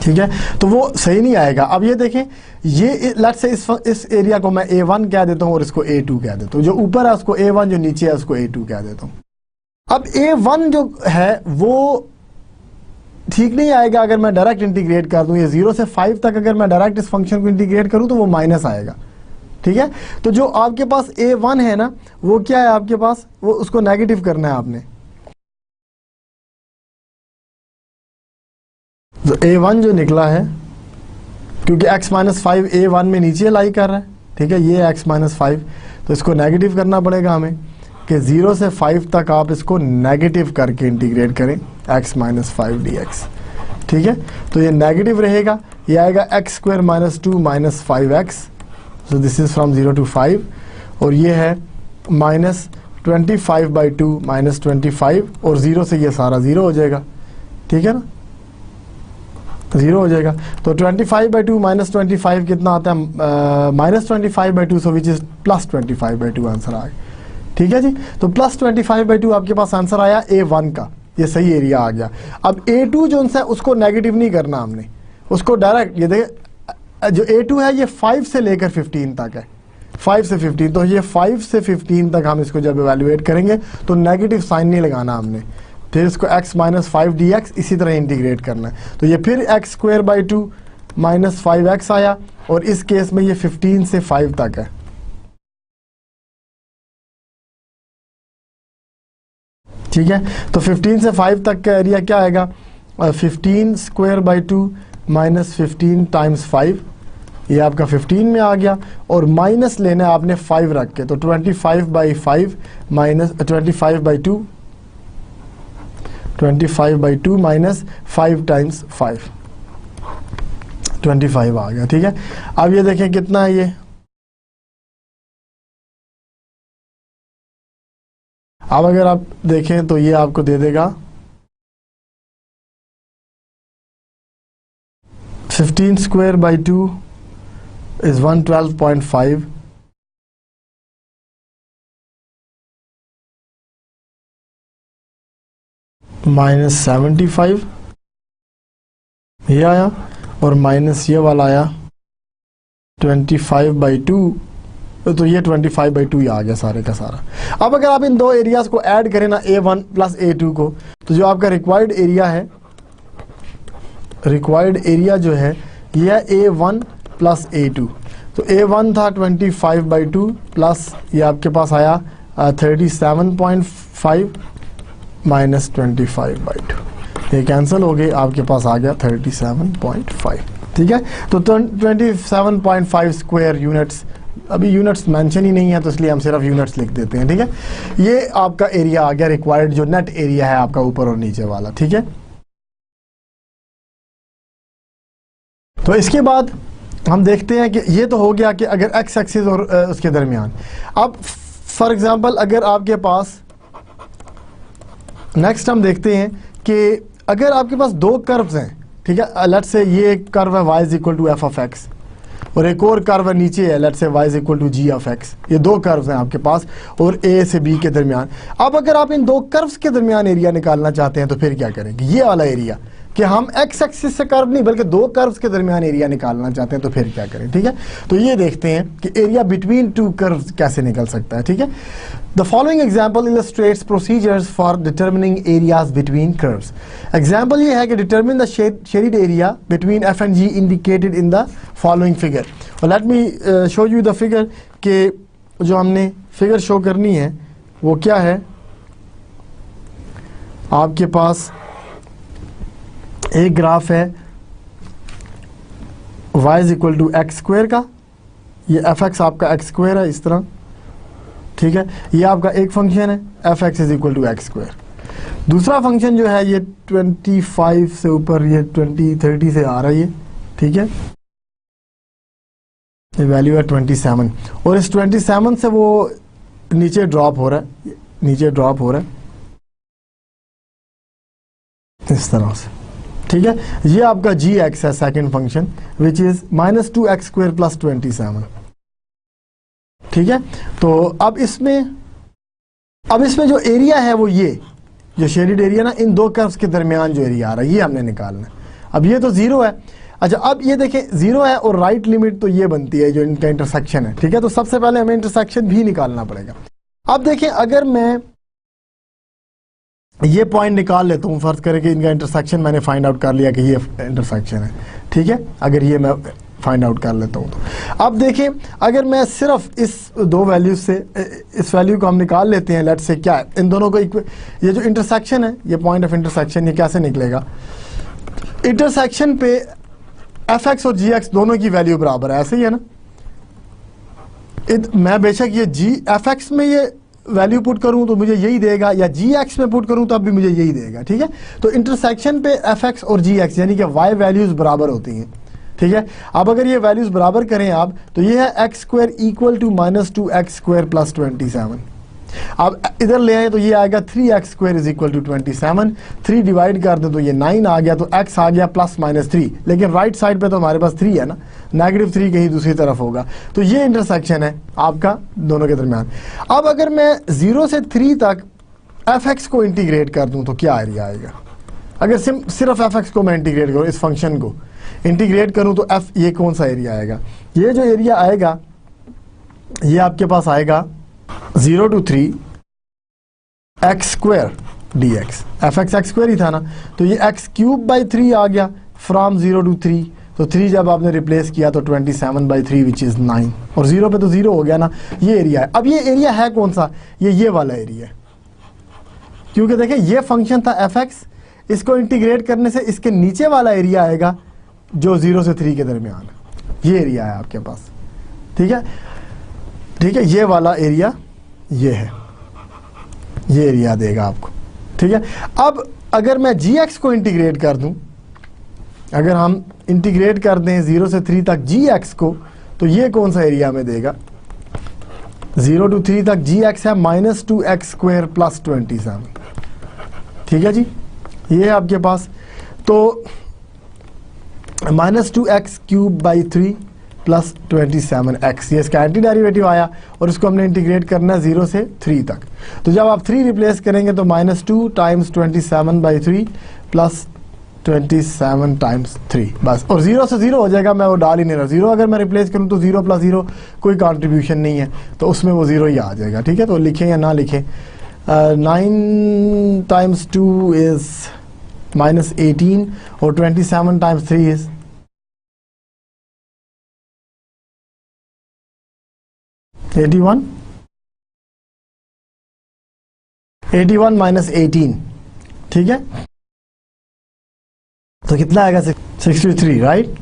ठीक है, तो वो सही नहीं आएगा। अब ये देखें, ये लेट्स से इस एरिया को मैं A1 कह देता हूँ और इसको A2 कह देता हूँ, जो ऊपर है उसको A1, जो नीचे है उसको A2 कह देता हूँ। अब A1 जो है वो ठीक नहीं आएगा अगर मैं डायरेक्ट इंटीग्रेट कर दूं। ये 0 से 5 तक अगर मैं डायरेक्ट इस फंक्शन को इंटीग्रेट करूं तो वो माइनस आएगा। ठीक है, तो जो आपके पास A1 है ना, वो क्या है आपके पास, वो उसको नेगेटिव करना है आपने। तो A1 जो निकला है, क्योंकि x-5 A1 में नीचे लाई कर रहा है, ठीक है, ये x-5, तो इसको नेगेटिव करना पड़ेगा हमें कि 0 से 5 तक आप इसको नेगेटिव करके इंटीग्रेट करें x-5 dx। ठीक है, तो ये नेगेटिव रहेगा, ये आएगा x² - 2 - 5x, so this is from 0 to 5, और ये है -25/2 - 25, और 0 से ये सारा 0 हो जाएगा। ठीक है ना, 0 हो जाएगा। तो 25/2 - 25 कितना आता है, -25/2, सो विच इज +25/2 आंसर आ गया। ठीक है जी, तो +25/2 आपके पास आंसर आया A1 का, ये सही एरिया आ गया। अब A2 जो है उसको नेगेटिव नहीं करना हमने, उसको डायरेक्ट, ये देखें जो A2 है ये 5 से लेकर 15 तक है, 5 से 15, तो ये 5 से 15 तक हम इसको जब एवेल्युएट करेंगे तो नेगेटिव साइन नहीं लगाना हमने, फिर इसको x-5 dx इसी तरह इंटीग्रेट करना है। तो ये फिर x² - 5x आया, और इस केस में ये 15 से 5 तक है। ठीक है, तो 15 से 5 तक का एरिया क्या आएगा, 15² - 15 × 5, ये आपका 15 में आ गया, और माइनस लेना है आपने 5 रख के, तो 25/5 - 25/2 25/2 - 5 × 5, 25 आ गया। ठीक है, अब ये देखें कितना है ये, अब अगर आप देखें तो ये आपको दे देगा 15² / 2 is 112.5 -75, ये आया, और माइनस ये वाला आया 25/2, तो ये 25/2 ही आ गया सारे का सारा। अब अगर आप इन दो एरियाज को ऐड करें ना, A1 + A2 को, तो जो आपका रिक्वायर्ड एरिया है, रिक्वायर्ड एरिया जो है ये है A1 + A2। तो A1 था 25/2 प्लस ये आपके पास आया 37.5 - 25/2, ये कैंसिल हो गए, आपके पास आ गया 37.5। ठीक है, तो 27.5 स्क्वायर यूनिट्स, अभी यूनिट्स मेंशन ही नहीं है तो इसलिए हम सिर्फ यूनिट्स लिख देते हैं। ठीक है, ये आपका एरिया आ गया रिक्वायर्ड, जो नेट एरिया है आपका ऊपर और नीचे वाला। ठीक है, तो इसके बाद हम देखते हैं कि ये तो हो गया कि अगर एक्स एक्सिस और उसके दरमियान। अब फॉर एग्जांपल अगर आपके पास, नेक्स्ट हम देखते हैं कि अगर आपके पास दो कर्व्स हैं, ठीक है, लेट्स से ये एक कर्व है y = f of x, और एक और कर्व नीचे है, let's say y = g of x। ये दो कर्व्स हैं आपके पास और a से b के दरमियान। अब अगर आप इन दो कर्व्स के दरमियान एरिया निकालना चाहते हैं तो फिर क्या करेंगे, ये वाला एरिया, कि हम x एक्सिस से कर्व नहीं बल्कि दो कर्व्स के दरमियान एरिया निकालना चाहते हैं तो फिर क्या करें। ठीक है, तो ये देखते हैं कि एरिया बिटवीन टू कर्व्स कैसे निकल सकता है। ठीक है, the following example illustrates procedures for determining areas between curves. Example ये है कि determine the shaded area between f and g indicated in the following figure. और let me show you the figure, कि जो हमने फिगर शो करनी है वो क्या है, आपके पास एक ग्राफ है y = x² का, ये f(x) आपका x² है इस तरह। ठीक है, ये आपका एक फंक्शन है f(x) = x²। दूसरा फंक्शन जो है ये 25 से ऊपर, ये 30 से आ रहा है ये। ठीक है, ये वैल्यू है 27, और इस 27 से वो नीचे ड्रॉप हो रहा है, नीचे ड्रॉप हो रहा है इस तरह से। ठीक है, ये आपका gx है second function, which is -2x² + 27। ठीक है, तो अब इसमें जो एरिया है वो ये जो शेडेड एरिया ना, इन दो कर्व्स के दरमियान जो एरिया आ रहा है ये हमने निकालना है। अब ये तो 0 है। अच्छा अब ये देखें 0 है और राइट लिमिट तो ये बनती है जो इनका इंटरसेक्शन है, ठीक है। तो सबसे पहले हमें इंटरसेक्शन भी निकालना पड़ेगा। अब देखें अगर मैं ये पॉइंट निकाल लेता हूँ, फर्ज करें कि इनका इंटरसेक्शन मैंने फाइंड आउट कर लिया कि ये इंटरसेक्शन है, ठीक है। अगर ये मैं फाइंड आउट कर लेता हूँ तो अब देखें अगर मैं सिर्फ इस दो वैल्यूज से इस वैल्यू को हम निकाल लेते हैं, लेट्स से क्या है इन दोनों को ये जो इंटरसेक्शन है, ये पॉइंट ऑफ इंटरसेक्शन, ये कैसे निकलेगा? इंटरसेक्शन पे fx और gx दोनों की वैल्यू बराबर है, ऐसे ही है ना। मैं बेशक ये fx में ये वैल्यू पुट करूं तो मुझे यही देगा, या gx में पुट करूं तब भी मुझे यही देगा, ठीक है। तो इंटरसेक्शन पे fx और gx यानी कि y वैल्यूज बराबर होती हैं, ठीक है। अब अगर ये वैल्यूज बराबर करें आप तो ये है x square equal to -2x square plus 27। अब इधर ले आए तो ये आएगा 3x square is equal to 27। 3 divide कर दें तो ये 9 आ गया, तो x आ गया +-3, लेकिन राइट साइड पे तो हमारे पास 3 है ना, -3 कहीं दूसरी तरफ होगा। तो ये इंटरसेक्शन है आपका दोनों के दरमियान। अब अगर मैं 0 से 3 तक fx को इंटीग्रेट कर दूं तो क्या एरिया आएगा? अगर सिर्फ fx को मैं इंटीग्रेट करूं, इस फंक्शन को इंटीग्रेट करूं तो ये कौन सा एरिया आएगा? ये जो एरिया आएगा ये आपके पास आएगा 0 to 3 x square dx। fx x square ही था ना, तो ये x क्यूब बाई 3 आ गया फ्रॉम 0 to 3। तो 3 जब आपने रिप्लेस किया तो 27/3 विच इज़ 9, और 0 पे तो 0 हो गया ना। ये एरिया है। अब ये एरिया है कौन सा? ये वाला एरिया है, क्योंकि देखें ये फंक्शन था fx, इसको इंटीग्रेट करने से इसके नीचे वाला एरिया आएगा जो 0 से 3 के दरमियान है। ये एरिया है आपके पास, ठीक है, ठीक है। ये वाला एरिया ये है, ये एरिया देगा आपको, ठीक है। अब अगर मैं gx को इंटीग्रेट कर दूं, अगर हम इंटीग्रेट कर दें 0 से 3 तक gx को, तो ये कौन सा एरिया में देगा? 0 to 3 तक gx है -2x स्क्वायर प्लस 27, ठीक है जी। ये है आपके पास, तो -2x cube by 3 plus 27x, ये इसका एंटी डेरिवेटिव आया और इसको हमने इंटीग्रेट करना है 0 से 3 तक। तो जब आप 3 रिप्लेस करेंगे तो -2 टाइम्स 27/3 प्लस 27 टाइम्स 3 बस, और 0 से 0 हो जाएगा। मैं वो डाल ही नहीं रहा, 0 अगर मैं रिप्लेस करूं तो 0 + 0 कोई कंट्रीब्यूशन नहीं है, तो उसमें वो 0 ही आ जाएगा, ठीक है। तो लिखें या ना लिखें, 9 टाइम्स 2 इज -18 और 27 टाइम्स 3 इज 81 -18, ठीक है। तो कितना आएगा? 63, राइट।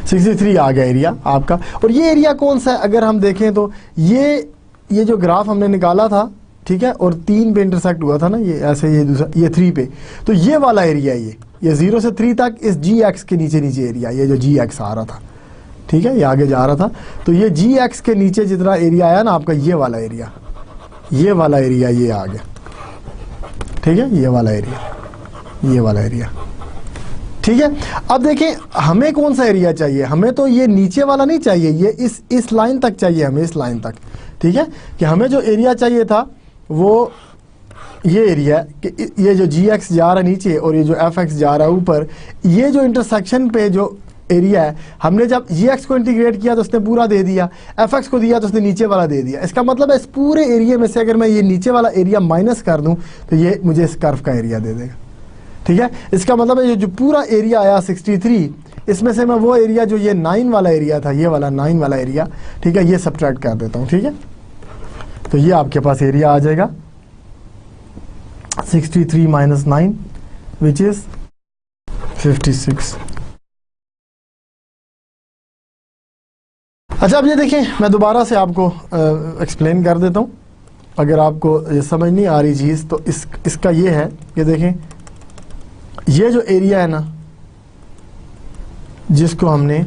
63 आ गया एरिया आपका। और ये एरिया कौन सा है? अगर हम देखें तो ये जो ग्राफ हमने निकाला था, ठीक है, और 3 पे इंटरसेक्ट हुआ था ना, ये ऐसे, ये दूसरा, ये 3 पे, तो ये वाला एरिया ये 0 से 3 तक इस gx के नीचे एरिया, ये जो gx आ रहा था, ठीक है, ये आगे जा रहा था, तो ये gx के नीचे जितना एरिया आया ना आपका, ये वाला एरिया ये आ गया, ठीक है, ये वाला एरिया, ठीक है। अब देखें हमें कौन सा एरिया चाहिए? हमें तो ये नीचे वाला नहीं चाहिए, ये इस लाइन तक चाहिए हमें, इस लाइन तक, ठीक है। कि हमें जो एरिया चाहिए था वो ये एरिया है कि ये जो gx जा रहा है नीचे और ये जो fx जा रहा है ऊपर, ये जो इंटरसेक्शन पे जो एरिया है, हमने जब gx को इंटीग्रेट किया तो उसने पूरा दे दिया, fx को दिया तो उसने नीचे वाला दे दिया। इसका मतलब है इस पूरे एरिया में से अगर मैं ये नीचे वाला एरिया माइनस कर दूं तो ये मुझे इस कर्व का एरिया दे देगा, ठीक है। इसका मतलब है ये जो पूरा एरिया आया 63, इसमें से मैं वो एरिया जो ये 9 वाला एरिया था, ये वाला 9 वाला एरिया, ठीक है, ये सब्ट्रैक्ट कर देता हूँ, ठीक है। तो ये आपके पास एरिया आ जाएगा 63 - 9 विच इज 56। अच्छा अब ये देखें, मैं दोबारा से आपको एक्सप्लेन कर देता हूँ, अगर आपको ये समझ नहीं आ रही चीज़ तो इसका ये है, ये देखें, ये जो एरिया है ना, जिसको हमने,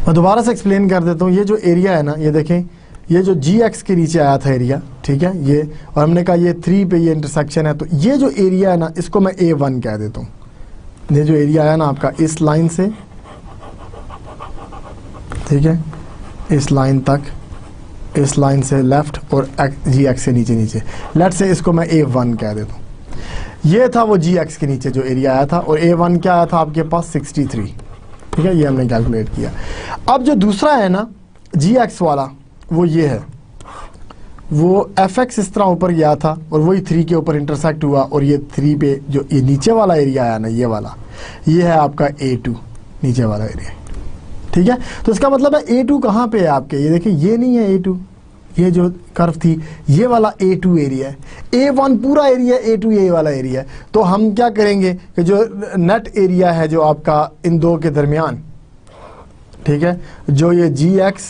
मैं दोबारा से एक्सप्लेन कर देता हूँ, ये जो एरिया है ना, ये देखें, ये जो gx के नीचे आया था एरिया, ठीक है, ये, और हमने कहा ये 3 पे ये इंटरसेक्शन है, तो ये जो एरिया है ना, इसको मैं A1 कह देता हूँ। ये जो एरिया आया ना आपका इस लाइन से, ठीक है, इस लाइन तक, इस लाइन से लेफ्ट और gx से नीचे, लेट से इसको मैं A1 कह देता हूँ। ये था वो जी एक्स के नीचे जो एरिया आया था, और A1 क्या आया था आपके पास 63, ठीक है, ये हमने कैलकुलेट किया। अब जो दूसरा है ना जी एक्स वाला, वो ये है, वो एफ एक्स इस तरह ऊपर गया था और वही 3 के ऊपर इंटरसेक्ट हुआ, और ये 3 पे जो ये नीचे वाला एरिया आया ना, ये वाला, ये है आपका A2 नीचे वाला एरिया, ठीक है। तो इसका मतलब है A2 कहाँ पे है आपके, ये देखिए ये नहीं है A2, ये जो कर्व थी ये वाला A2 एरिया है, A1 पूरा एरिया, A2 ये वाला एरिया है। तो हम क्या करेंगे कि जो नेट एरिया है जो आपका इन दो के दरमियान, ठीक है, जो ये GX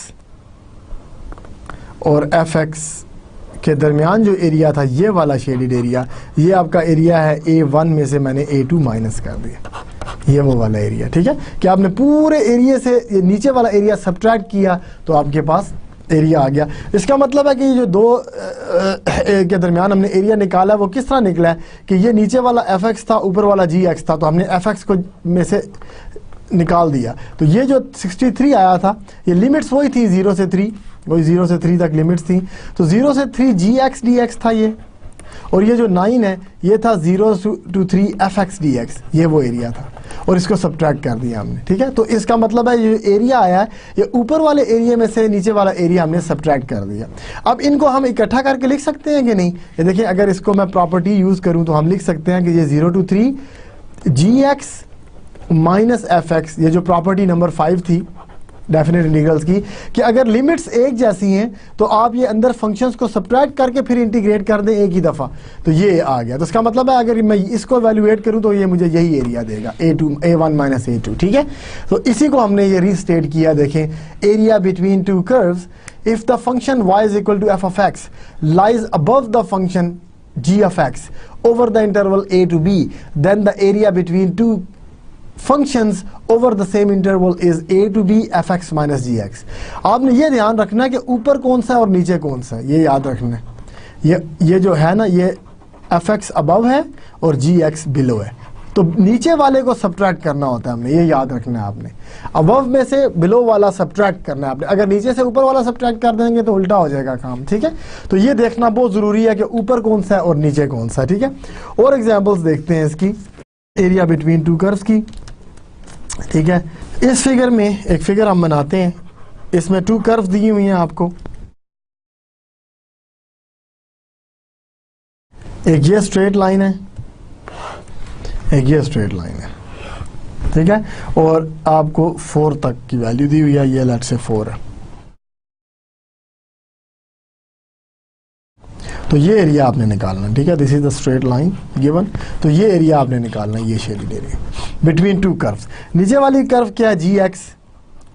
और FX के दरमियान जो एरिया था, ये वाला शेडेड एरिया, ये आपका एरिया है A1 में से मैंने A2 माइनस कर दिया, ये वो वाला एरिया, ठीक है। कि आपने पूरे एरिया से ये नीचे वाला एरिया सब्ट्रैक्ट किया तो आपके पास एरिया आ गया। इसका मतलब है कि ये जो दो के दरमियान हमने एरिया निकाला, वो किस तरह निकला है कि ये नीचे वाला FX था, ऊपर वाला GX था, तो हमने FX को में से निकाल दिया। तो ये जो 63 आया था, ये लिमिट्स वही थी 0 से 3, वही 0 से 3 तक लिमिट्स थी। तो 0 से 3 GX DX था ये, और ये जो 9 है ये था 0 to 3 FX DX, ये वो एरिया था, और इसको सब्ट्रैक्ट कर दिया हमने, ठीक है। तो इसका मतलब है ये एरिया आया है, ये ऊपर वाले एरिया में से नीचे वाला एरिया हमने सब्ट्रैक्ट कर दिया। अब इनको हम इकट्ठा करके लिख सकते हैं कि नहीं, ये देखिए, अगर इसको मैं प्रॉपर्टी यूज़ करूँ तो हम लिख सकते हैं कि ये 0 to 3 GX माइनस FX, ये जो प्रॉपर्टी नंबर 5 थी डेफिनेट इंटीग्रल्स की, कि अगर लिमिट्स एक जैसी हैं तो आप ये अंदर फंक्शंस को सब्ट्रैक्ट करके फिर इंटीग्रेट कर दें एक ही दफ़ा, तो ये आ गया। तो इसका मतलब है अगर मैं इसको वैल्यूएट करूं तो ये मुझे यही एरिया देगा, A1 माइनस A2, ठीक है। तो इसी को हमने ये रीस्टेट किया, देखें, area between two curves if the function y is equal to f of x lies above the function g of x over the interval a to b, then the area between two functions over the same interval is a to b fx minus gx। आपने ये ध्यान रखना है कि ऊपर कौन सा है और नीचे कौन सा है, ये याद रखना है। ये जो है ना, ये fx अबव है और gx बिलो है, तो नीचे वाले को सब्ट्रैक्ट करना होता है हमने, ये याद रखना है आपने। अबव में से बिलो वाला सब्ट्रैक्ट करना है आपने, अगर नीचे से ऊपर वाला सब्ट्रैक्ट कर देंगे तो उल्टा हो जाएगा काम, ठीक है। तो ये देखना बहुत ज़रूरी है कि ऊपर कौन सा है और नीचे कौन सा है, ठीक है। और एग्जाम्पल्स देखते हैं इसकी, एरिया बिटवीन टू कर्व्स की, ठीक है। इस फिगर में एक फिगर हम बनाते हैं, इसमें 2 कर्व्स दी हुई हैं आपको, एक ये स्ट्रेट लाइन है, एक ये स्ट्रेट लाइन है, ठीक है, और आपको 4 तक की वैल्यू दी हुई है, ये लेट से 4 है। तो ये एरिया आपने निकालना, ठीक है, this is the straight line given. तो ये एरिया आपने निकालना, ये shaded area between two curves. नीचे वाली कर्व क्या है, GX,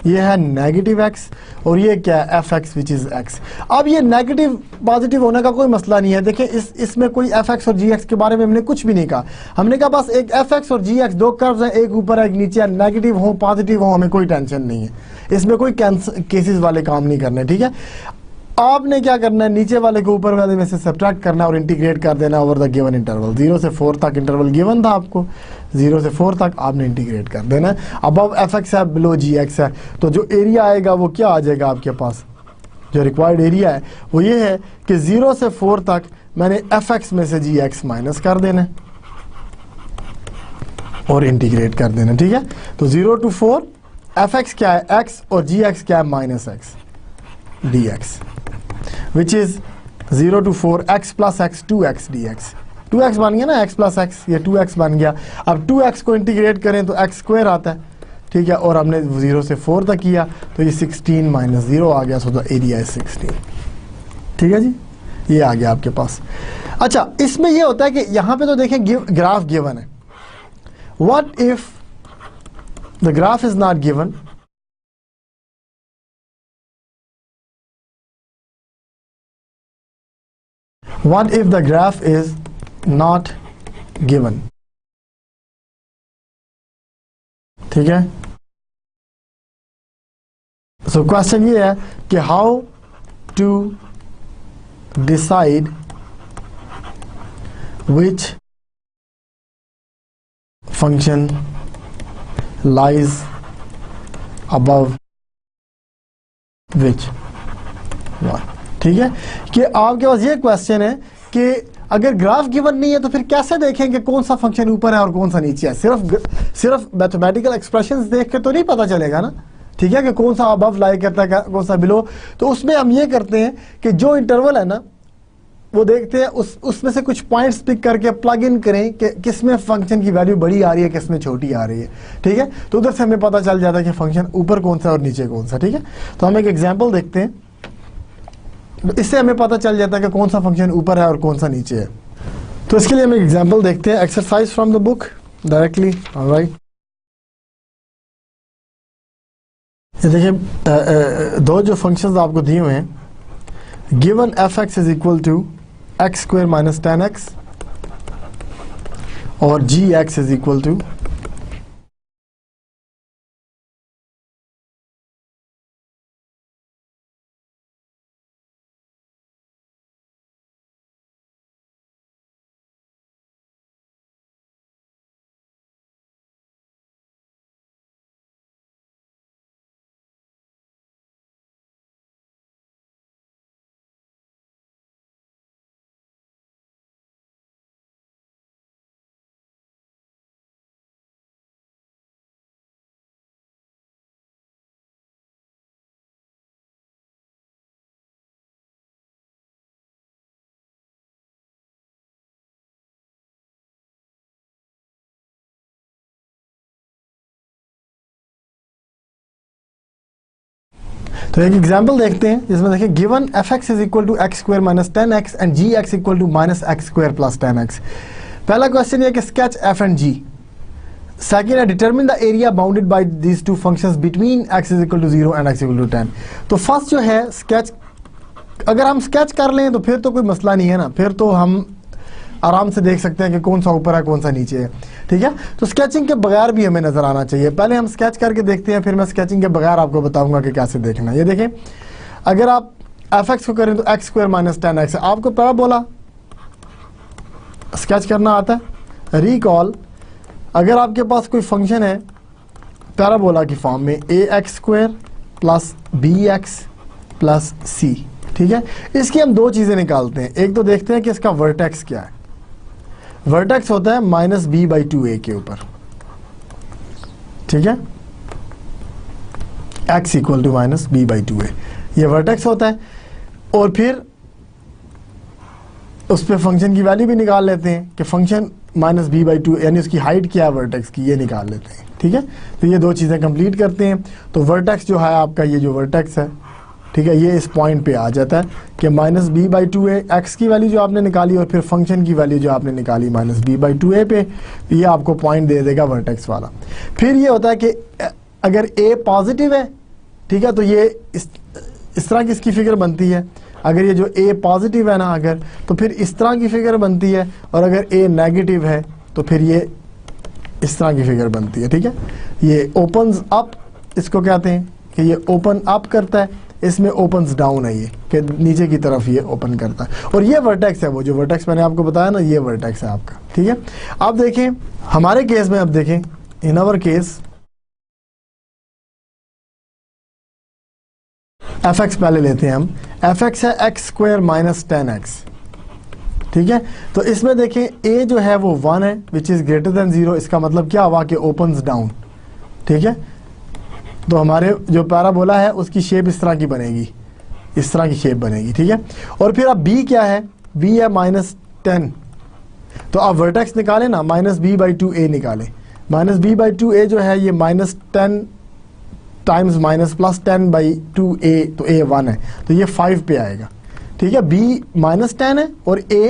ये है नेगेटिव x, और ये क्या है FX विच इज़ x। अब ये नेगेटिव पॉजिटिव होने का कोई मसला नहीं है, देखिए इसमें कोई FX और GX के बारे में हमने कुछ भी नहीं कहा, हमने कहा बस एक FX और GX 2 कर्व्स हैं, एक ऊपर एक नीचे, नेगेटिव हो पॉजिटिव हो हमें कोई टेंशन नहीं है, इसमें कोई केसेस वाले काम नहीं करने, ठीक है। आपने क्या करना है, नीचे वाले को ऊपर वाले में से सब्ट्रैक्ट करना और इंटीग्रेट कर देना ओवर द गिवन इंटरवल। 0 से 4 तक इंटरवल गिवन था आपको, 0 से 4 तक आपने इंटीग्रेट कर देना है। अबव FX है, बिलो GX है, तो जो एरिया आएगा वो क्या आ जाएगा आपके पास, जो रिक्वायर्ड एरिया है वो ये है कि 0 से 4 तक मैंने FX में से GX माइनस कर देना है और इंटीग्रेट कर देना, ठीक है। तो 0 to 4 FX क्या है x, और GX क्या है minus x dx, which is 0 to 4 x plus x 2x dx। 2x बन गया ना, x plus x, ये 2x बन गया। अब 2x को इंटीग्रेट करें तो x स्क्वायर आता है, ठीक है, और हमने 0 से 4 तक किया तो ये 16 माइनस 0 आ गया, सो द एरिया इज 16, ठीक है जी, ये आ गया आपके पास। अच्छा, इसमें ये होता है कि यहाँ पे तो देखें ग्राफ गिवन है, what if the graph is not given, what if the graph is not given, ठीक है। सो क्वेश्चन ये है कि how to decide which function lies above which one, ठीक है। कि आपके पास ये क्वेश्चन है कि अगर ग्राफ गिवन नहीं है तो फिर कैसे देखें कि कौन सा फंक्शन ऊपर है और कौन सा नीचे है? सिर्फ मैथमेटिकल एक्सप्रेशंस देख के तो नहीं पता चलेगा ना, ठीक है, कि कौन सा अबव लाई करता है कौन सा बिलो। तो उसमें हम ये करते हैं कि जो इंटरवल है ना वो देखते हैं, उसमें से कुछ पॉइंट्स पिक करके प्लग इन करें कि किसमें फंक्शन की वैल्यू बड़ी आ रही है, किसमें छोटी आ रही है, ठीक है। तो उधर से हमें पता चल जाता है कि फंक्शन ऊपर कौन सा और नीचे कौन सा, ठीक है। तो हम एक एग्जाम्पल देखते हैं, तो इससे हमें पता चल जाता है कि कौन सा फंक्शन ऊपर है और कौन सा नीचे है। तो इसके लिए हम एक एग्जाम्पल देखते हैं, exercise from the book directly. Alright, ये देखिए दो जो फंक्शंस आपको दिए हुए हैं, given f x is equal to x square minus 10x और g x is equal to तो एक एग्जाम्पल देखते हैं जिसमें देखिए given f x is equal to x square minus 10x and g x equal to minus x square plus 10x। पहला क्वेश्चन ये कि sketch f and ji. Second है determine the area bounded by these two functions between x is equal to 0 and x equal to 10। तो फर्स्ट जो है स्केच, अगर हम स्केच कर लें तो फिर तो कोई मसला नहीं है ना, फिर तो हम आराम से देख सकते हैं कि कौन सा ऊपर है कौन सा नीचे है, ठीक है। तो स्केचिंग के बगैर भी हमें नजर आना चाहिए। पहले हम स्केच करके देखते हैं, फिर मैं स्केचिंग के बगैर आपको बताऊंगा कि कैसे देखना है। ये देखें, अगर आप एफ एक्स को करें तो एक्स स्क्वायर माइनस 10x, आपको पैराबोला स्केच करना आता है। रिकॉल, अगर आपके पास कोई फंक्शन है पैराबोला की फॉर्म में a x square plus b x plus c, ठीक है, इसकी हम दो चीजें निकालते हैं। एक तो देखते हैं कि इसका वर्टेक्स क्या है। वर्टेक्स होता है माइनस बी बाई 2a के ऊपर, ठीक है, x equal to minus b by 2a, ये वर्टेक्स होता है। और फिर उस पर फंक्शन की वैल्यू भी निकाल लेते हैं कि फंक्शन माइनस बी बाई 2 यानी उसकी हाइट क्या है वर्टेक्स की, ये निकाल लेते हैं, ठीक है। तो ये दो चीज़ें कंप्लीट करते हैं। तो वर्टेक्स जो है आपका, ये जो वर्टेक्स है, ठीक है, ये इस पॉइंट पे आ जाता है कि minus b by 2a, x की वैल्यू जो आपने निकाली और फिर फंक्शन की वैल्यू जो आपने निकाली माइनस बी बाई 2a पे, ये आपको पॉइंट दे देगा वर्टेक्स वाला। फिर ये होता है कि अगर a पॉजिटिव है, ठीक है, तो ये इस तरह की इसकी फिगर बनती है। अगर ये जो a पॉजिटिव है ना, अगर तो फिर इस तरह की फिगर बनती है, और अगर a नेगेटिव है तो फिर ये इस तरह की फिगर बनती है, ठीक है। ये ओपन्स अप, इसको कहते हैं कि ये ओपन अप करता है, इसमें ओपन्स डाउन है, ये कि नीचे की तरफ ये ओपन करता है। और ये वर्टेक्स है, वो जो वर्टेक्स मैंने आपको बताया ना, ये वर्टेक्स है आपका, ठीक है। अब देखें हमारे केस में, अब देखें in our case f x पहले लेते हैं हम। एफ एक्स है एक्स स्क्वायर माइनस 10x, ठीक है। तो इसमें देखें a जो है वो 1 है विच इज़ ग्रेटर देन 0। इसका मतलब क्या हुआ कि ओपन्स डाउन, ठीक है। तो हमारे जो पैराबोला है उसकी शेप इस तरह की बनेगी, इस तरह की शेप बनेगी, ठीक है। और फिर अब b क्या है, b है माइनस 10। तो आप वर्टेक्स निकालें ना, माइनस बी बाई 2a निकालें। माइनस बी बाई 2a जो है ये minus 10 times minus plus 10 by 2a, तो a 1 है, तो ये 5 पे आएगा, ठीक है। b माइनस 10 है और a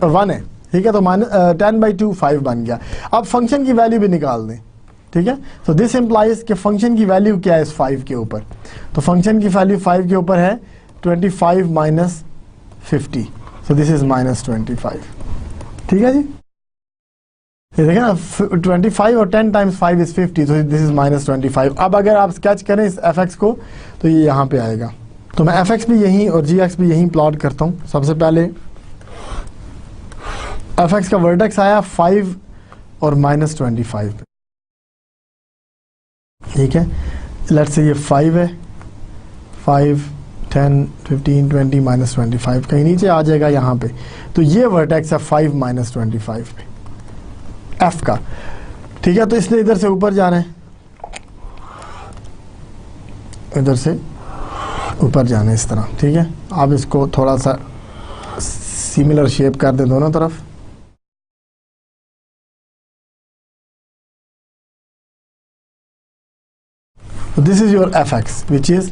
1 है, ठीक है। तो माइनस 10 बाई 2 5 बन गया। अब फंक्शन की वैल्यू भी निकाल दें, ठीक है। तो दिस इम्प्लाइज कि फंक्शन की वैल्यू क्या है इस 5 के ऊपर। तो फंक्शन की वैल्यू 5 के ऊपर है 25 minus 50, so this is minus 25, ठीक है जी। ये देखें ना, 25 और 10 टाइम्स 5 इज 50, तो दिस इज माइनस 25। अब अगर आप स्केच करें इस एफ एक्स को तो ये यहाँ पे आएगा। तो मैं एफ एक्स भी यहीं और जी एक्स भी यहीं प्लॉट करता हूँ। सबसे पहले एफ एक्स का वर्टेक्स आया 5 और माइनस 25 पे, ठीक है। लेट्स से ये 5 है, 5 10, 15, 20 माइनस 25 कहीं नीचे आ जाएगा यहाँ पे। तो ये वर्टेक्स है 5 माइनस 25 पे एफ का, ठीक है। तो इसने इधर से ऊपर जाना है, इधर से ऊपर जाना है इस तरह, ठीक है। आप इसको थोड़ा सा सिमिलर शेप कर दें दोनों तरफ। This is your F x which is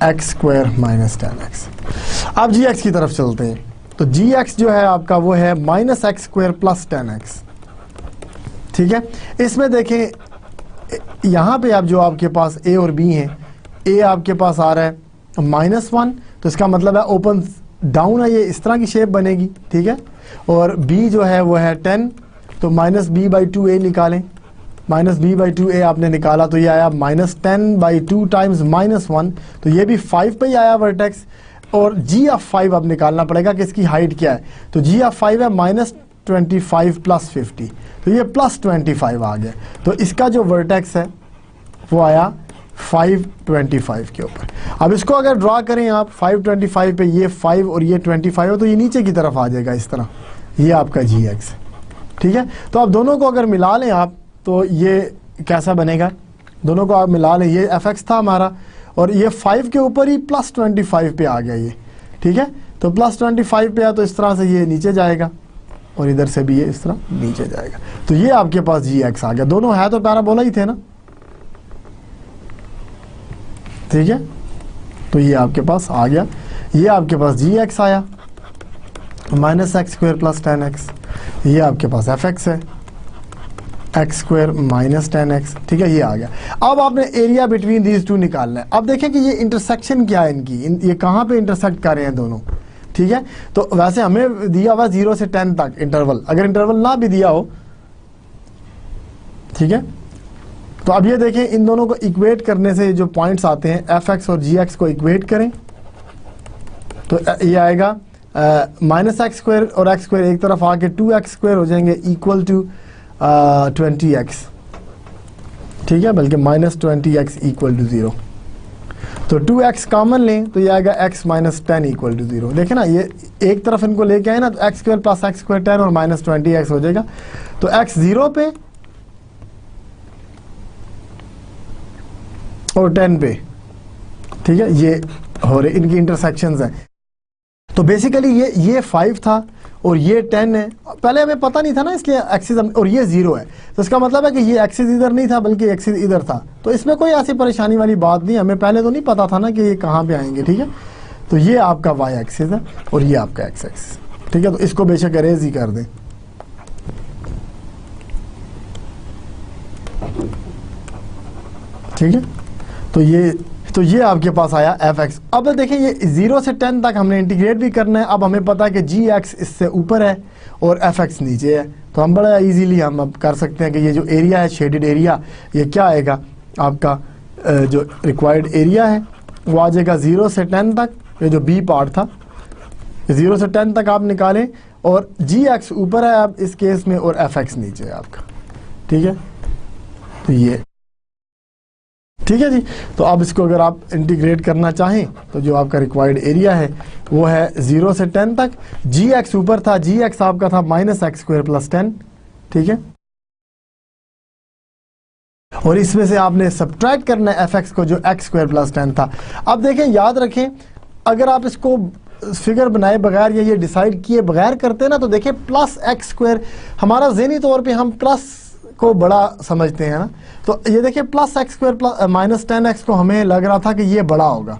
x square minus 10x। अब जी एक्स की तरफ चलते हैं। तो जी एक्स जो है आपका वो है minus x square plus 10x, ठीक है। इसमें देखें यहाँ पे आप जो आपके पास a और b हैं, a आपके पास आ रहा है -1, तो इसका मतलब है ओपन डाउन है, ये इस तरह की शेप बनेगी, ठीक है। और b जो है वो है 10, तो -b/2a निकालें, -b/2a आपने निकाला तो ये आया -10/2 टाइम्स -1, तो ये भी 5 पे ही आया वर्टेक्स। और g ऑफ 5 अब निकालना पड़ेगा कि इसकी हाइट क्या है, तो g ऑफ 5 है -25 प्लस 50, तो ये +25 आ गया। तो इसका जो वर्टेक्स है वो आया 525 के ऊपर। अब इसको अगर ड्रा करें आप 525 पे, ये 5 और ये 25 हो, तो ये नीचे की तरफ आ जाएगा इस तरह, ये आपका जी एक्स, ठीक है। तो अब दोनों को अगर मिला लें आप, तो ये कैसा बनेगा, दोनों को आप मिला लें, ये एफ एक्स था हमारा और ये 5 के ऊपर ही +25 पे आ गया ये, ठीक है। तो +25 पे आया तो इस तरह से ये नीचे जाएगा और इधर से भी ये इस तरह नीचे जाएगा। तो ये आपके पास जी एक्स आ गया, दोनों है तो पैराबोला ही थे ना, ठीक है। तो ये आपके पास आ गया, ये आपके पास जी एक्स आया -x स्क्वायर प्लस 10x, ये आपके पास एफ एक्स है एक्स स्क्वायर माइनस 10x, ठीक है, ये आ गया। अब आपने एरिया बिटवीन दीज टू निकालना है। अब देखें कि ये इंटरसेक्शन क्या है इनकी, ये कहाँ पे इंटरसेक्ट कर रहे हैं दोनों, ठीक है। तो वैसे हमें दिया हुआ 0 से 10 तक इंटरवल, अगर इंटरवल ना भी दिया हो, ठीक है। तो अब ये देखें, इन दोनों को इक्वेट करने से जो पॉइंट्स आते हैं एफ एक्स और जी एक्स को इक्वेट करें तो ये आएगा -x स्क्वायर और x स्क्वायर एक तरफ आके 2x स्क्वायर हो जाएंगे इक्वल टू 20x, ठीक है, बल्कि -20x इक्वल टू 0। तो 2x कॉमन लें तो ये आएगा x माइनस 10 इक्वल टू 0। देखें ना, ये एक तरफ इनको लेके आए ना, तो x square plus x square 10 और -20x हो जाएगा। तो x 0 पे और 10 पे, ठीक है, ये हो रहे इनकी इंटरसेक्शंस हैं। तो बेसिकली ये 5 था और ये 10 है, पहले हमें पता नहीं था ना, इसलिए एक्सिस, और ये 0 है, तो इसका मतलब है कि ये एक्सिस इधर नहीं था बल्कि एक्सिस इधर था। तो इसमें कोई ऐसी परेशानी वाली बात नहीं, हमें पहले तो नहीं पता था ना कि ये कहाँ पे आएंगे, ठीक है। तो ये आपका वाई एक्सिस है और ये आपका एक्स एक्सिस, ठीक है। तो इसको बेशक अरेज ही कर दें, ठीक है। तो ये आपके पास आया एफ एक्स। अब देखें, ये 0 से 10 तक हमने इंटीग्रेट भी करना है। अब हमें पता है कि जी एक्स इससे ऊपर है और एफ एक्स नीचे है, तो हम बड़ा इजीली हम अब कर सकते हैं कि ये जो एरिया है, शेडेड एरिया, ये क्या आएगा आपका, जो रिक्वायर्ड एरिया है वो आ जाएगा 0 से 10 तक। ये जो बी पार्ट था 0 से 10 तक आप निकालें और जी एक्स ऊपर है अब इस केस में और एफ एक्स नीचे है आपका, ठीक है। तो ये ठीक है जी। तो अब इसको अगर आप इंटीग्रेट करना चाहें तो जो आपका रिक्वायर्ड एरिया है वो है 0 से 10 तक। जी एक्स ऊपर था, जी एक्स आपका था -x स्क्वायर प्लस 10, ठीक है। और इसमें से आपने सब्ट्रैक्ट करना है एफ एक्स को जो x स्क्वायर प्लस 10 था। अब देखें, याद रखें, अगर आप इसको फिगर बनाए बगैर या ये डिसाइड किए बगैर करते ना, तो देखें +x स्क्वायर, हमारा ज़हनी तौर पे हम प्लस को बड़ा समझते हैं ना, तो ये देखिए +x स्क्वायर -10x को हमें लग रहा था कि ये बड़ा होगा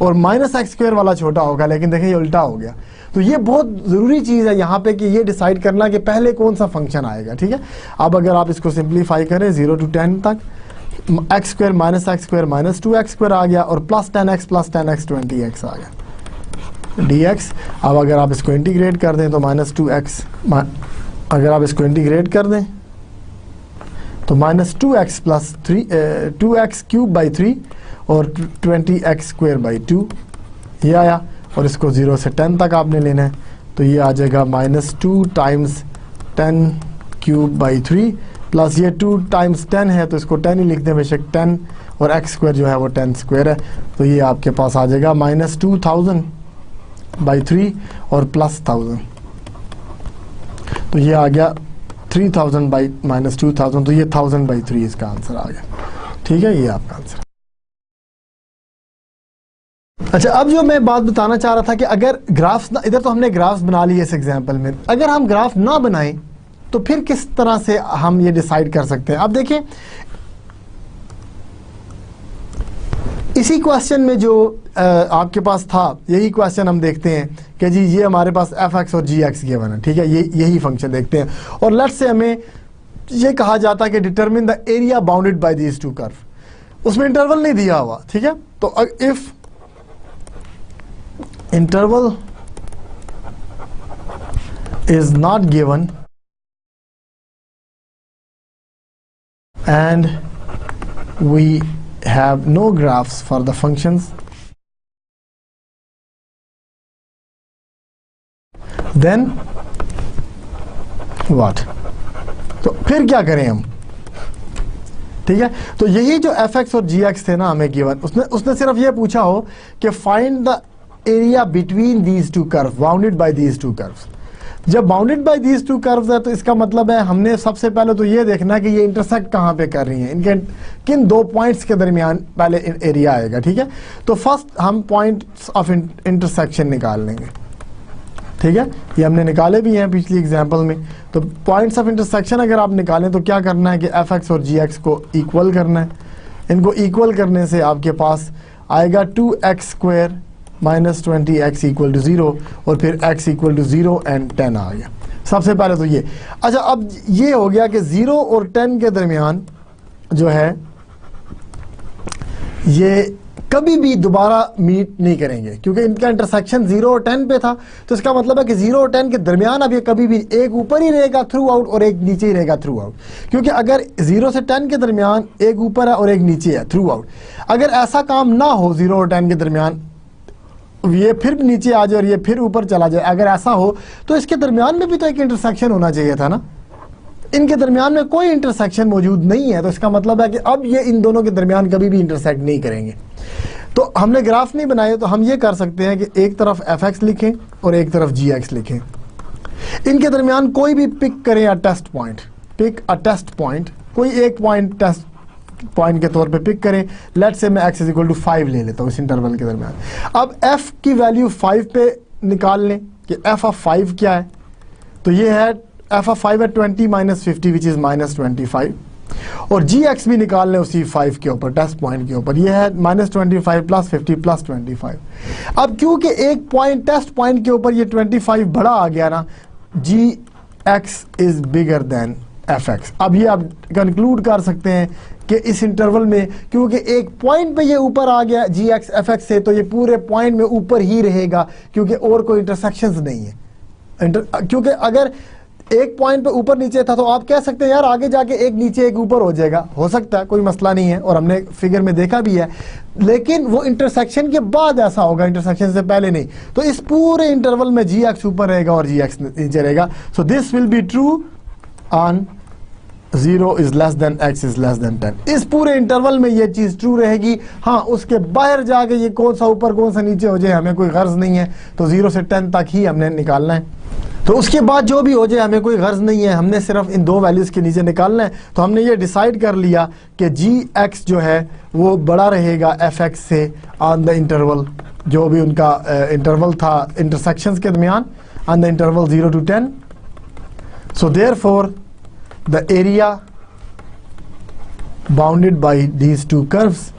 और -x स्क्वायर वाला छोटा होगा, लेकिन देखिए ये उल्टा हो गया। तो ये बहुत ज़रूरी चीज़ है यहाँ पे कि ये डिसाइड करना कि पहले कौन सा फंक्शन आएगा, ठीक है। अब अगर आप इसको सिंप्लीफाई करें 0 to 10 तक, x square -x square -2x square आ गया और +10x 20x आ गया dx। अब अगर आप इसको इंटीग्रेट कर दें तो -2x, अगर आप इसको इंटीग्रेट कर दें तो -2x plus 2x cube by 3 और 20x स्क्वायर बाई 2 ये आया। और इसको 0 से 10 तक आपने लेना है, तो ये आ जाएगा -2 टाइम्स 10 क्यूब बाई 3 प्लस ये 2 टाइम्स 10 है तो इसको 10 ही लिख दें बेशक 10, और एक्स स्क्वायर जो है वो 10 स्क्वायर है, तो ये आपके पास आ जाएगा -2000/3 और +1000, तो ये आ गया 3000/-2000, तो ये 1000/3 इसका आंसर आ गया। ठीक है, ये आपका आंसर। अच्छा, अब जो मैं बात बताना चाह रहा था कि अगर ग्राफ्स ना, इधर तो हमने ग्राफ्स बना लिए इस एग्जांपल में, अगर हम ग्राफ ना बनाएं तो फिर किस तरह से हम ये डिसाइड कर सकते हैं। अब देखें, इसी क्वेश्चन में जो आपके पास था, यही क्वेश्चन हम देखते हैं कि जी ये हमारे पास f(x) और g(x) गिवन है। ठीक है, ये यही फंक्शन देखते हैं, और लेट्स से हमें ये कहा जाता है कि determine the area bounded by these two curve, उसमें इंटरवल नहीं दिया हुआ। ठीक है, तो if interval is not given and we have no graphs for the functions, then what? तो फिर क्या करें हम? ठीक है, तो यही जो f(x) और g(x) थे ना हमें गिवन, उसने सिर्फ ये पूछा हो कि find the area between these two curve bounded by these two curves. जब bounded by these two curves है तो इसका मतलब है हमने सबसे पहले तो ये देखना कि ये इंटरसेक्ट कहाँ पे कर रही हैं, इनके किन दो पॉइंट्स के दरमियान पहले एरिया आएगा। ठीक है, तो फर्स्ट हम पॉइंट्स ऑफ इंटरसेक्शन निकाल लेंगे। ठीक है, ये हमने निकाले भी हैं पिछली एग्जांपल में। तो पॉइंट्स ऑफ इंटरसेक्शन अगर आप निकालें तो क्या करना है कि f(x) और g(x) को इक्वल करना है। इनको इक्वल करने से आपके पास आएगा 2x² -20x = 0, और फिर x = 0 एंड 10 आ गया। सबसे पहले तो ये। अच्छा, अब ये हो गया कि 0 और 10 के दरमियान जो है ये कभी भी दोबारा मीट नहीं करेंगे, क्योंकि इनका इंटरसेक्शन 0 और 10 पे था। तो इसका मतलब है कि 0 और 10 के दरमियान अब ये कभी भी एक ऊपर ही रहेगा थ्रू आउट और एक नीचे ही रहेगा थ्रू आउट, क्योंकि अगर 0 से 10 के दरमियान एक ऊपर है और एक नीचे है थ्रू आउट, अगर ऐसा काम ना हो 0 और 10 के दरमियान ये फिर नीचे आ जाए और ये फिर ऊपर चला जाए, अगर ऐसा हो तो इसके दरमियान में भी तो एक इंटरसेक्शन होना चाहिए था ना। इनके दरमियान में कोई इंटरसेक्शन मौजूद नहीं है, तो इसका मतलब है कि अब ये इन दोनों के दरमियान कभी भी इंटरसेक्ट नहीं करेंगे। तो हमने ग्राफ नहीं बनाए, तो हम ये कर सकते हैं कि एक तरफ f(x) लिखें और एक तरफ g(x) लिखें। इनके दरमियान कोई भी पिक करें a test point, pick a test point, कोई एक पॉइंट टेस्ट पॉइंट के तौर पे पिक करें। लेट्स से मैं x = 5 ले लेता हूँ इस इंटरवल के दरमियान। अब f की वैल्यू 5 पे निकाल लें कि f(5) क्या है, तो ये है f(5) है 20 - 50 विच इज़ -25, और g(x) भी निकाल लें उसी 5 के ऊपर, टेस्ट पॉइंट के ऊपर, ये है -25 + 50 + 25। अब क्योंकि एक पॉइंट टेस्ट पॉइंट के ऊपर ये 25 बड़ा आ गया ना, g(x) is bigger than f(x). अब ये आप कंक्लूड कर सकते हैं कि इस इंटरवल में क्योंकि एक पॉइंट पे ये ऊपर आ गया g(x) f(x) से, तो ये पूरे पॉइंट में ऊपर ही रहेगा, क्योंकि और कोई इंटरसेक्शंस नहीं है। क्योंकि अगर एक पॉइंट पे ऊपर नीचे था तो आप कह सकते हैं यार आगे जाके एक नीचे एक ऊपर हो जाएगा, हो सकता है, कोई मसला नहीं है, और हमने फिगर में देखा भी है, लेकिन वो इंटरसेक्शन के बाद ऐसा होगा, इंटरसेक्शन से पहले नहीं। तो इस पूरे इंटरवल में g(x) ऊपर रहेगा और g(x) नीचे रहेगा। So this will be true on 0 is less than x is less than 10। इस पूरे इंटरवल में ये चीज़ ट्रू रहेगी। हाँ, उसके बाहर जाके ये कौन सा ऊपर कौन सा नीचे हो जाए हमें कोई गर्ज नहीं है, तो 0 से 10 तक ही हमने निकालना है। तो उसके बाद जो भी हो जाए हमें कोई गर्ज नहीं है, हमने सिर्फ इन दो वैल्यूज़ के नीचे निकालना है। तो हमने ये डिसाइड कर लिया कि g(x) जो है वो बड़ा रहेगा f(x) से ऑन द इंटरवल, जो भी उनका इंटरवल था इंटरसेक्शंस के दरमियान, on the interval 0 to 10। So therefore the area bounded by these two curves,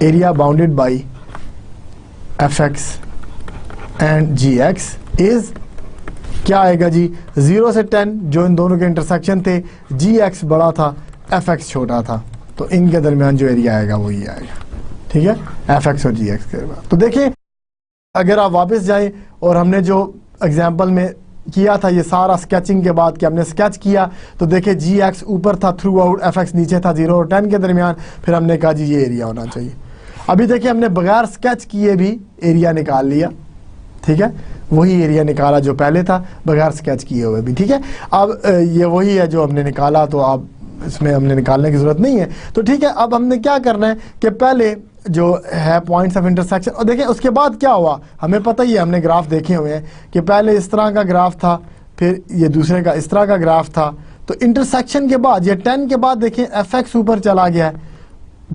area bounded by f(x) and g(x) is क्या आएगा जी, 0 से 10 जो इन दोनों के इंटरसेक्शन थे, g(x) बड़ा था, f(x) छोटा था, तो इनके दरमियान जो एरिया आएगा वही आएगा। ठीक है, f(x) और g(x) के बाद। तो देखिए, अगर आप वापस जाएं और हमने जो एग्जाम्पल में किया था ये सारा स्केचिंग के बाद कि हमने स्केच किया, तो देखिए g(x) ऊपर था थ्रू आउट, f(x) नीचे था 0 और 10 के दरमियान, फिर हमने कहा जी ये एरिया होना चाहिए। अभी देखिए हमने बगैर स्केच किए भी एरिया निकाल लिया। ठीक है, वही एरिया निकाला जो पहले था बगैर स्केच किए हुए भी। ठीक है, अब ये वही है जो हमने निकाला, तो आप इसमें हमने निकालने की ज़रूरत नहीं है। तो ठीक है, अब हमने क्या करना है कि पहले जो है पॉइंट्स ऑफ इंटरसेक्शन, और देखें उसके बाद क्या हुआ हमें पता ही है, हमने ग्राफ देखे हुए हैं कि पहले इस तरह का ग्राफ था, फिर ये दूसरे का इस तरह का ग्राफ था। तो इंटरसेक्शन के बाद ये 10 के बाद देखें एफ एक्स ऊपर चला गया है,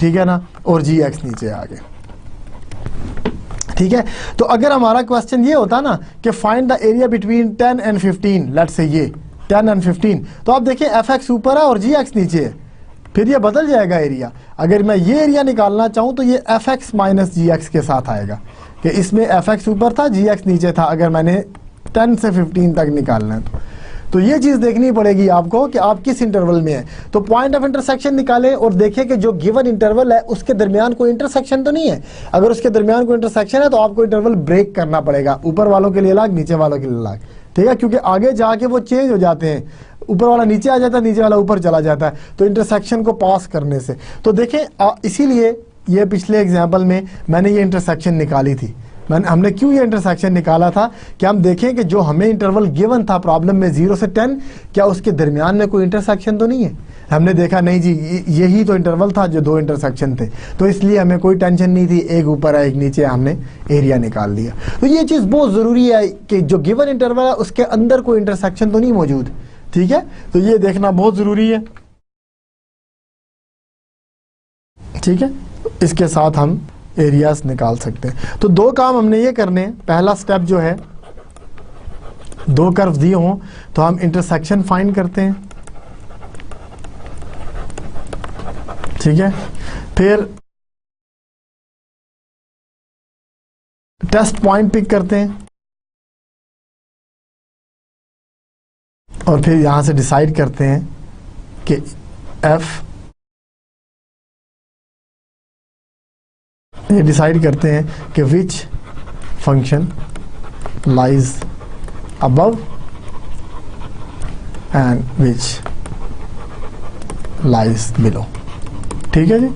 ठीक है ना, और जी एक्स नीचे आ गया। ठीक है, तो अगर हमारा क्वेश्चन ये होता ना कि find the area between 10 and 15, let's say ये 10 एंड 15, तो आप देखिए एफ एक्स ऊपर है और जी एक्स नीचे है, फिर ये बदल जाएगा एरिया। अगर मैं ये एरिया निकालना चाहूँ तो ये एफ एक्स माइनस जी एक्स के साथ आएगा कि इसमें एफ एक्स ऊपर था, जी एक्स नीचे था, अगर मैंने 10 से 15 तक निकालना है तो ये चीज़ देखनी पड़ेगी आपको कि आप किस इंटरवल में है। तो पॉइंट ऑफ इंटरसेक्शन निकालें और देखें कि जो गिवन इंटरवल है उसके दरमियान कोई इंटरसेक्शन तो नहीं है। अगर उसके दरमियान कोई इंटरसेक्शन है तो आपको इंटरवल ब्रेक करना पड़ेगा, ऊपर वालों के लिए अलग, नीचे वालों के लिए अलग, ठीक है, क्योंकि आगे जाके वो चेंज हो जाते हैं, ऊपर वाला नीचे आ जाता है, नीचे वाला ऊपर चला जाता है, तो इंटरसेक्शन को पास करने से। तो देखें इसीलिए ये पिछले एग्जाम्पल में मैंने ये इंटरसेक्शन निकाली थी। हमने क्यों ये इंटरसेक्शन निकाला था कि हम देखें कि जो हमें इंटरवल गिवन था प्रॉब्लम में 0 से 10, क्या उसके दरमियान में कोई इंटरसेक्शन तो नहीं है। हमने देखा नहीं जी, यही तो इंटरवल था जो दो इंटरसेक्शन थे, तो इसलिए हमें कोई टेंशन नहीं थी, एक ऊपर है एक नीचे, हमने एरिया निकाल लिया। तो ये चीज़ बहुत ज़रूरी है कि जो गिवन इंटरवल है उसके अंदर कोई इंटरसेक्शन तो नहीं मौजूद, ठीक है, तो ये देखना बहुत ज़रूरी है। ठीक है, इसके साथ हम एरियाज निकाल सकते हैं। तो दो काम हमने ये करने हैं। पहला स्टेप जो है, दो कर्व दिए हों तो हम इंटरसेक्शन फाइंड करते हैं, ठीक है, फिर टेस्ट पॉइंट पिक करते हैं और फिर यहां से डिसाइड करते हैं कि एफ, ये डिसाइड करते हैं कि which function lies above and which lies below. ठीक है जी,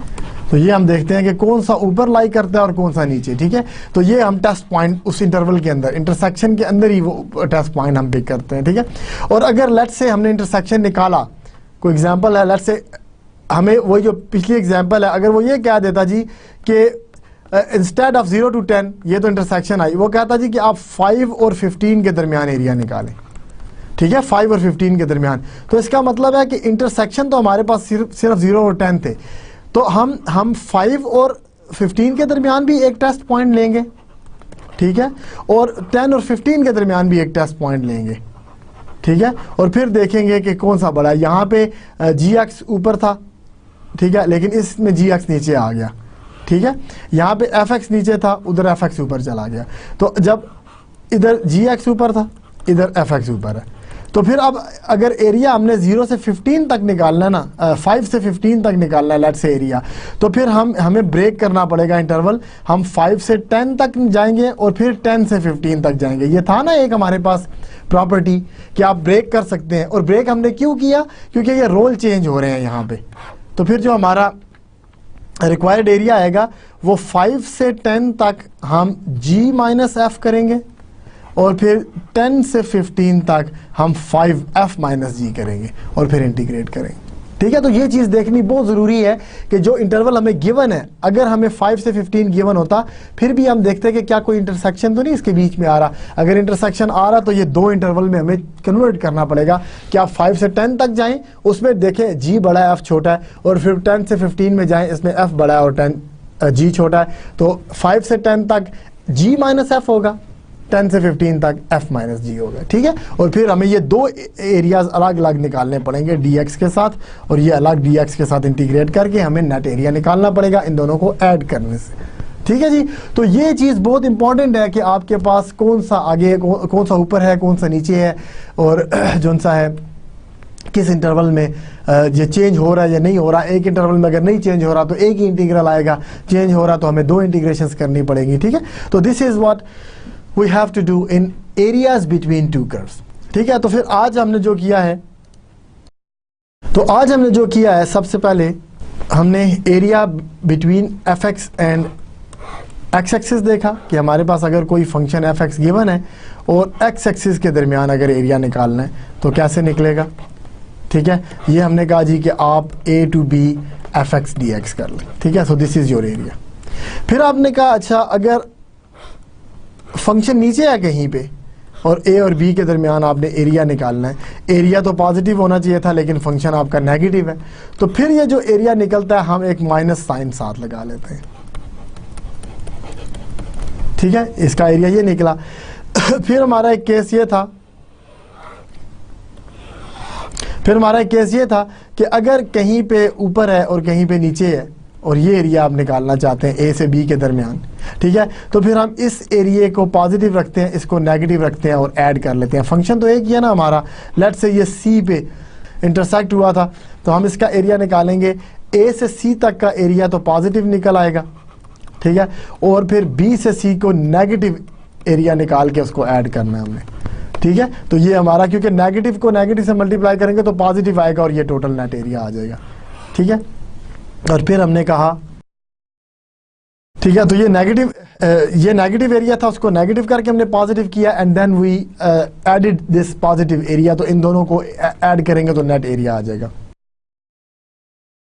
तो ये हम देखते हैं कि कौन सा ऊपर लाई करता है और कौन सा नीचे। ठीक है, तो ये हम टेस्ट पॉइंट उस इंटरवल के अंदर, इंटरसेक्शन के अंदर ही वो टेस्ट पॉइंट हम पिक करते हैं। ठीक है, और अगर लेट्स से हमने इंटरसेक्शन निकाला, कोई एग्जांपल है, लेट्स से हमें वही जो पिछली एग्जांपल है, अगर वो ये कह देता जी कि इंस्टेड ऑफ 0 to 10, ये तो इंटरसेक्शन आई, वो कहता जी कि आप 5 और 15 के दरमियान एरिया निकालें। ठीक है, 5 और 15 के दरमियान, तो इसका मतलब है कि इंटरसेक्शन तो हमारे पास सिर्फ 0 और 10 थे, तो हम 5 और 15 के दरमियान भी एक टेस्ट पॉइंट लेंगे, ठीक है, और 10 और 15 के दरमियान भी एक टेस्ट पॉइंट लेंगे। ठीक है, और फिर देखेंगे कि कौन सा बड़ा है। यहाँ पे जी एक्स ऊपर था, ठीक है, लेकिन इसमें जी एक्स नीचे आ गया। ठीक है, यहाँ पे एफ एक्स नीचे था, उधर एफ एक्स ऊपर चला गया। तो जब इधर जी एक्स ऊपर था, इधर एफ एक्स ऊपर है, तो फिर अब अगर एरिया हमने 0 से 15 तक निकालना है ना, 5 से 15 तक निकालना है लेट्स से एरिया, तो फिर हमें ब्रेक करना पड़ेगा इंटरवल। हम 5 से 10 तक जाएंगे और फिर 10 से 15 तक जाएंगे। ये था ना एक हमारे पास प्रॉपर्टी कि आप ब्रेक कर सकते हैं, और ब्रेक हमने क्यों किया, क्योंकि ये रोल चेंज हो रहे हैं यहाँ पे। तो फिर जो हमारा रिक्वायर्ड एरिया आएगा वो 5 से 10 तक हम g माइनस एफ करेंगे, और फिर 10 से 15 तक हम 5f माइनस जी करेंगे और फिर इंटीग्रेट करेंगे। ठीक है, तो ये चीज़ देखनी बहुत ज़रूरी है कि जो इंटरवल हमें गिवन है, अगर हमें 5 से 15 गिवन होता, फिर भी हम देखते हैं कि क्या कोई इंटरसेक्शन तो नहीं इसके बीच में आ रहा। अगर इंटरसेक्शन आ रहा तो ये दो इंटरवल में हमें कन्वर्ट करना पड़ेगा कि आप 5 से 10 तक जाएं, उसमें देखें g बड़ा है, f छोटा है, और फिर 10 से 15 में जाएं, इसमें f बड़ा है और g छोटा है। तो 5 से 10 तक g माइनस एफ होगा, 10 से 15 तक f माइनस जी होगा। ठीक है, और फिर हमें ये दो एरियाज अलग अलग निकालने पड़ेंगे dx के साथ, और ये अलग dx के साथ इंटीग्रेट करके हमें नेट एरिया निकालना पड़ेगा इन दोनों को ऐड करने से। ठीक है जी, तो ये चीज़ बहुत इंपॉर्टेंट है कि आपके पास कौन सा आगे कौन सा ऊपर है, कौन सा नीचे है, और जौन सा है किस इंटरवल में ये चेंज हो रहा है या नहीं हो रहा। एक इंटरवल में अगर नहीं चेंज हो रहा तो एक ही इंटीग्रल आएगा, चेंज हो रहा तो हमें दो इंटीग्रेशंस करनी पड़ेंगी। ठीक है, तो this is what we have to do in areas between two curves। ठीक है, तो फिर आज हमने जो किया है, सबसे पहले हमने area between F x and x axis देखा कि हमारे पास अगर कोई फंक्शन एफ एक्स गिवन है और एक्स एक्सिस के दरमियान अगर एरिया निकालना है तो कैसे निकलेगा। ठीक है, ये हमने कहा जी कि आप a to b fx dx कर लें, ठीक है। So this is your area. फिर आपने कहा अच्छा अगर फंक्शन नीचे है कहीं पे और a और b के दरमियान आपने एरिया निकालना है, एरिया तो पॉजिटिव होना चाहिए था लेकिन फंक्शन आपका नेगेटिव है, तो फिर ये जो एरिया निकलता है हम एक माइनस साइन साथ लगा लेते हैं, ठीक है। इसका एरिया ये निकला। फिर हमारा एक केस ये था कि अगर कहीं पे ऊपर है और कहीं पे नीचे है और ये एरिया आप निकालना चाहते हैं ए से बी के दरमियान, ठीक है, तो फिर हम इस एरिया को पॉजिटिव रखते हैं, इसको नेगेटिव रखते हैं और ऐड कर लेते हैं। फंक्शन तो एक ही है ना हमारा, लेट्स से ये सी पे इंटरसेक्ट हुआ था तो हम इसका एरिया निकालेंगे, ए से सी तक का एरिया तो पॉजिटिव निकल आएगा, ठीक है, और फिर बी से सी को नेगेटिव एरिया निकाल के उसको ऐड करना है हमने, ठीक है। तो ये हमारा, क्योंकि नेगेटिव को नेगेटिव से मल्टीप्लाई करेंगे तो पॉजिटिव आएगा और ये टोटल नेट एरिया आ जाएगा, ठीक है। और फिर हमने कहा ठीक है, तो ये नेगेटिव एरिया था, उसको नेगेटिव करके हमने पॉजिटिव किया and then we added this positive area, तो इन दोनों को ऐड करेंगे तो नेट एरिया आ जाएगा।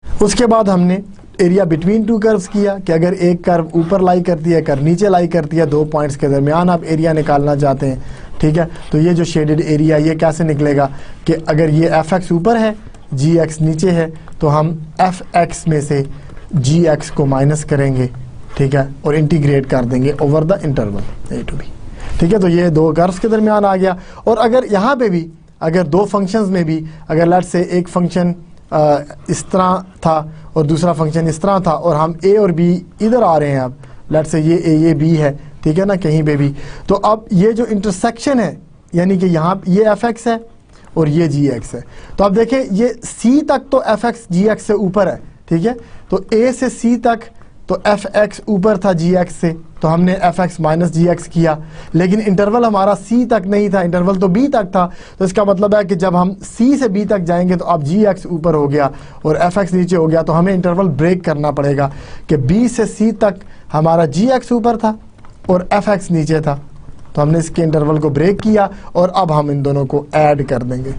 उसके बाद हमने एरिया बिटवीन टू कर्व्स किया कि अगर एक कर्व ऊपर लाई करती है, कर्व नीचे लाई करती है, दो पॉइंट्स के दरमियान आप एरिया निकालना चाहते हैं, ठीक है, तो ये जो शेडेड एरिया ये कैसे निकलेगा कि अगर ये एफ एक्स ऊपर है जी एक्स नीचे है तो हम एफ एक्स में से जी एक्स को माइनस करेंगे, ठीक है, और इंटीग्रेट कर देंगे over the interval a to b, ठीक है। तो ये दो कर्व्स के दरमियान आ गया। और अगर यहाँ पे भी अगर दो फंक्शंस में भी अगर लेट्स से एक फंक्शन इस तरह था और दूसरा फंक्शन इस तरह था और हम ए और बी इधर आ रहे हैं, अब लेट्स से ये बी है, ठीक है ना, कहीं पे भी, तो अब ये जो इंटरसेक्शन है यानी कि यहाँ ये एफ एक्स है और ये जी एक्स है, तो अब देखें ये सी तक तो एफ एक्स जी एक्स से ऊपर है, ठीक है, तो ए से सी तक तो एफ एक्स ऊपर था जी एक्स से, तो हमने एफ एक्स माइनस जी एक्स किया, लेकिन इंटरवल हमारा सी तक नहीं था, इंटरवल तो बी तक था, तो इसका मतलब है कि जब हम सी से बी तक जाएंगे तो अब जी एक्स ऊपर हो गया और एफ एक्स नीचे हो गया, तो हमें इंटरवल ब्रेक करना पड़ेगा कि बी से सी तक हमारा जी एक्स ऊपर था और एफ एक्स नीचे था, तो हमने इसके इंटरवल को ब्रेक किया और अब हम इन दोनों को ऐड कर देंगे,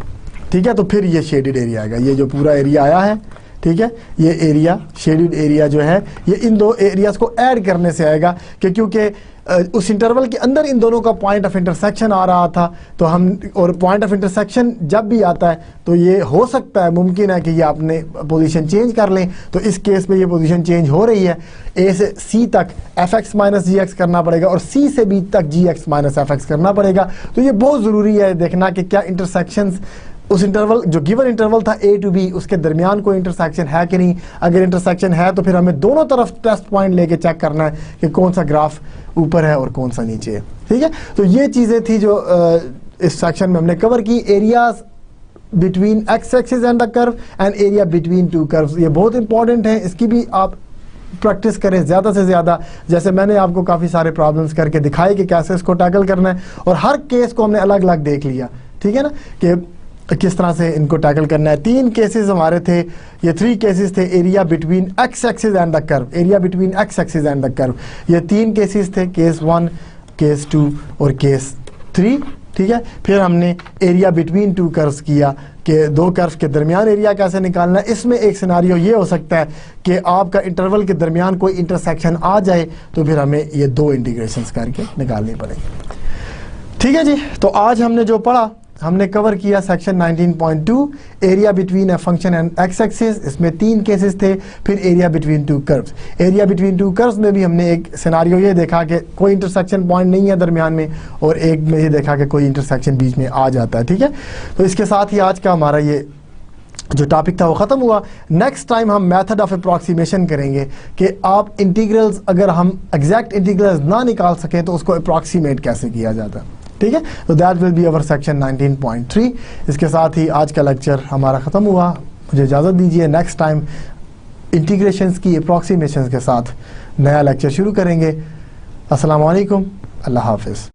ठीक है। तो फिर ये शेडेड एरिया आएगा, ये जो पूरा एरिया आया है, ठीक है, ये एरिया शेडेड एरिया जो है ये इन दो एरियाज को ऐड करने से आएगा कि क्योंकि उस इंटरवल के अंदर इन दोनों का पॉइंट ऑफ इंटरसेक्शन आ रहा था, तो हम, और पॉइंट ऑफ इंटरसेक्शन जब भी आता है तो ये हो सकता है, मुमकिन है कि ये आपने पोजीशन चेंज कर लें, तो इस केस में ये पोजीशन चेंज हो रही है, ए से सी तक एफ एक्स माइनस जी एक्स करना पड़ेगा और सी से बी तक जी एक्स माइनस एफ एक्स करना पड़ेगा। तो ये बहुत ज़रूरी है देखना कि क्या इंटरसेक्शंस उस इंटरवल जो गिवन इंटरवल था ए टू बी उसके दरमियान कोई इंटरसेक्शन है कि नहीं, अगर इंटरसेक्शन है तो फिर हमें दोनों तरफ टेस्ट पॉइंट लेके चेक करना है कि कौन सा ग्राफ ऊपर है और कौन सा नीचे है, ठीक है। तो ये चीज़ें थी जो इस सेक्शन में हमने कवर की, areas between x axis and the curve and area between two curves, ये बहुत इंपॉर्टेंट है, इसकी भी आप प्रैक्टिस करें ज़्यादा से ज़्यादा, जैसे मैंने आपको काफ़ी सारे प्रॉब्लम्स करके दिखाए कि कैसे इसको टैकल करना है और हर केस को हमने अलग अलग देख लिया, ठीक है ना, कि किस तरह से इनको टैकल करना है। 3 केसेस हमारे थे, ये 3 केसेस थे, area between x axis and the curve, area between x axis and the curve, ये 3 केसेस थे, केस 1, केस 2 और केस 3, ठीक है। फिर हमने एरिया बिटवीन 2 कर्व्स किया कि 2 कर्व्स के दरमियान एरिया कैसे निकालना है। इसमें एक सिनारियो ये हो सकता है कि आपका इंटरवल के दरमियान कोई इंटरसेक्शन आ जाए तो फिर हमें ये 2 इंटीग्रेशंस करके निकालनी पड़ेगी, ठीक है जी। तो आज हमने जो पढ़ा हमने कवर किया section 19.2 area between a function and x axis, इसमें 3 केसेस थे। फिर area between 2 curves, area between 2 curves में भी हमने एक सिनारियो ये देखा कि कोई इंटरसेक्शन पॉइंट नहीं है दरमियान में, और एक में ये देखा कि कोई इंटरसेक्शन बीच में आ जाता है, ठीक है। तो इसके साथ ही आज का हमारा ये जो टॉपिक था वो ख़त्म हुआ। नेक्स्ट टाइम हम मेथड ऑफ अप्रॉक्सीमेशन करेंगे कि आप इंटीग्रल्स, अगर हम एग्जैक्ट इंटीग्रल्स ना निकाल सकें तो उसको अप्रॉक्सीमेट कैसे किया जाता है, ठीक है। तो that will be our section 19.3। इसके साथ ही आज का लेक्चर हमारा ख़त्म हुआ, मुझे इजाज़त दीजिए। नेक्स्ट टाइम इंटीग्रेशंस की अप्रॉक्सीमेशंस के साथ नया लेक्चर शुरू करेंगे। अस्सलाम वालेकुम, अल्लाह हाफिज़।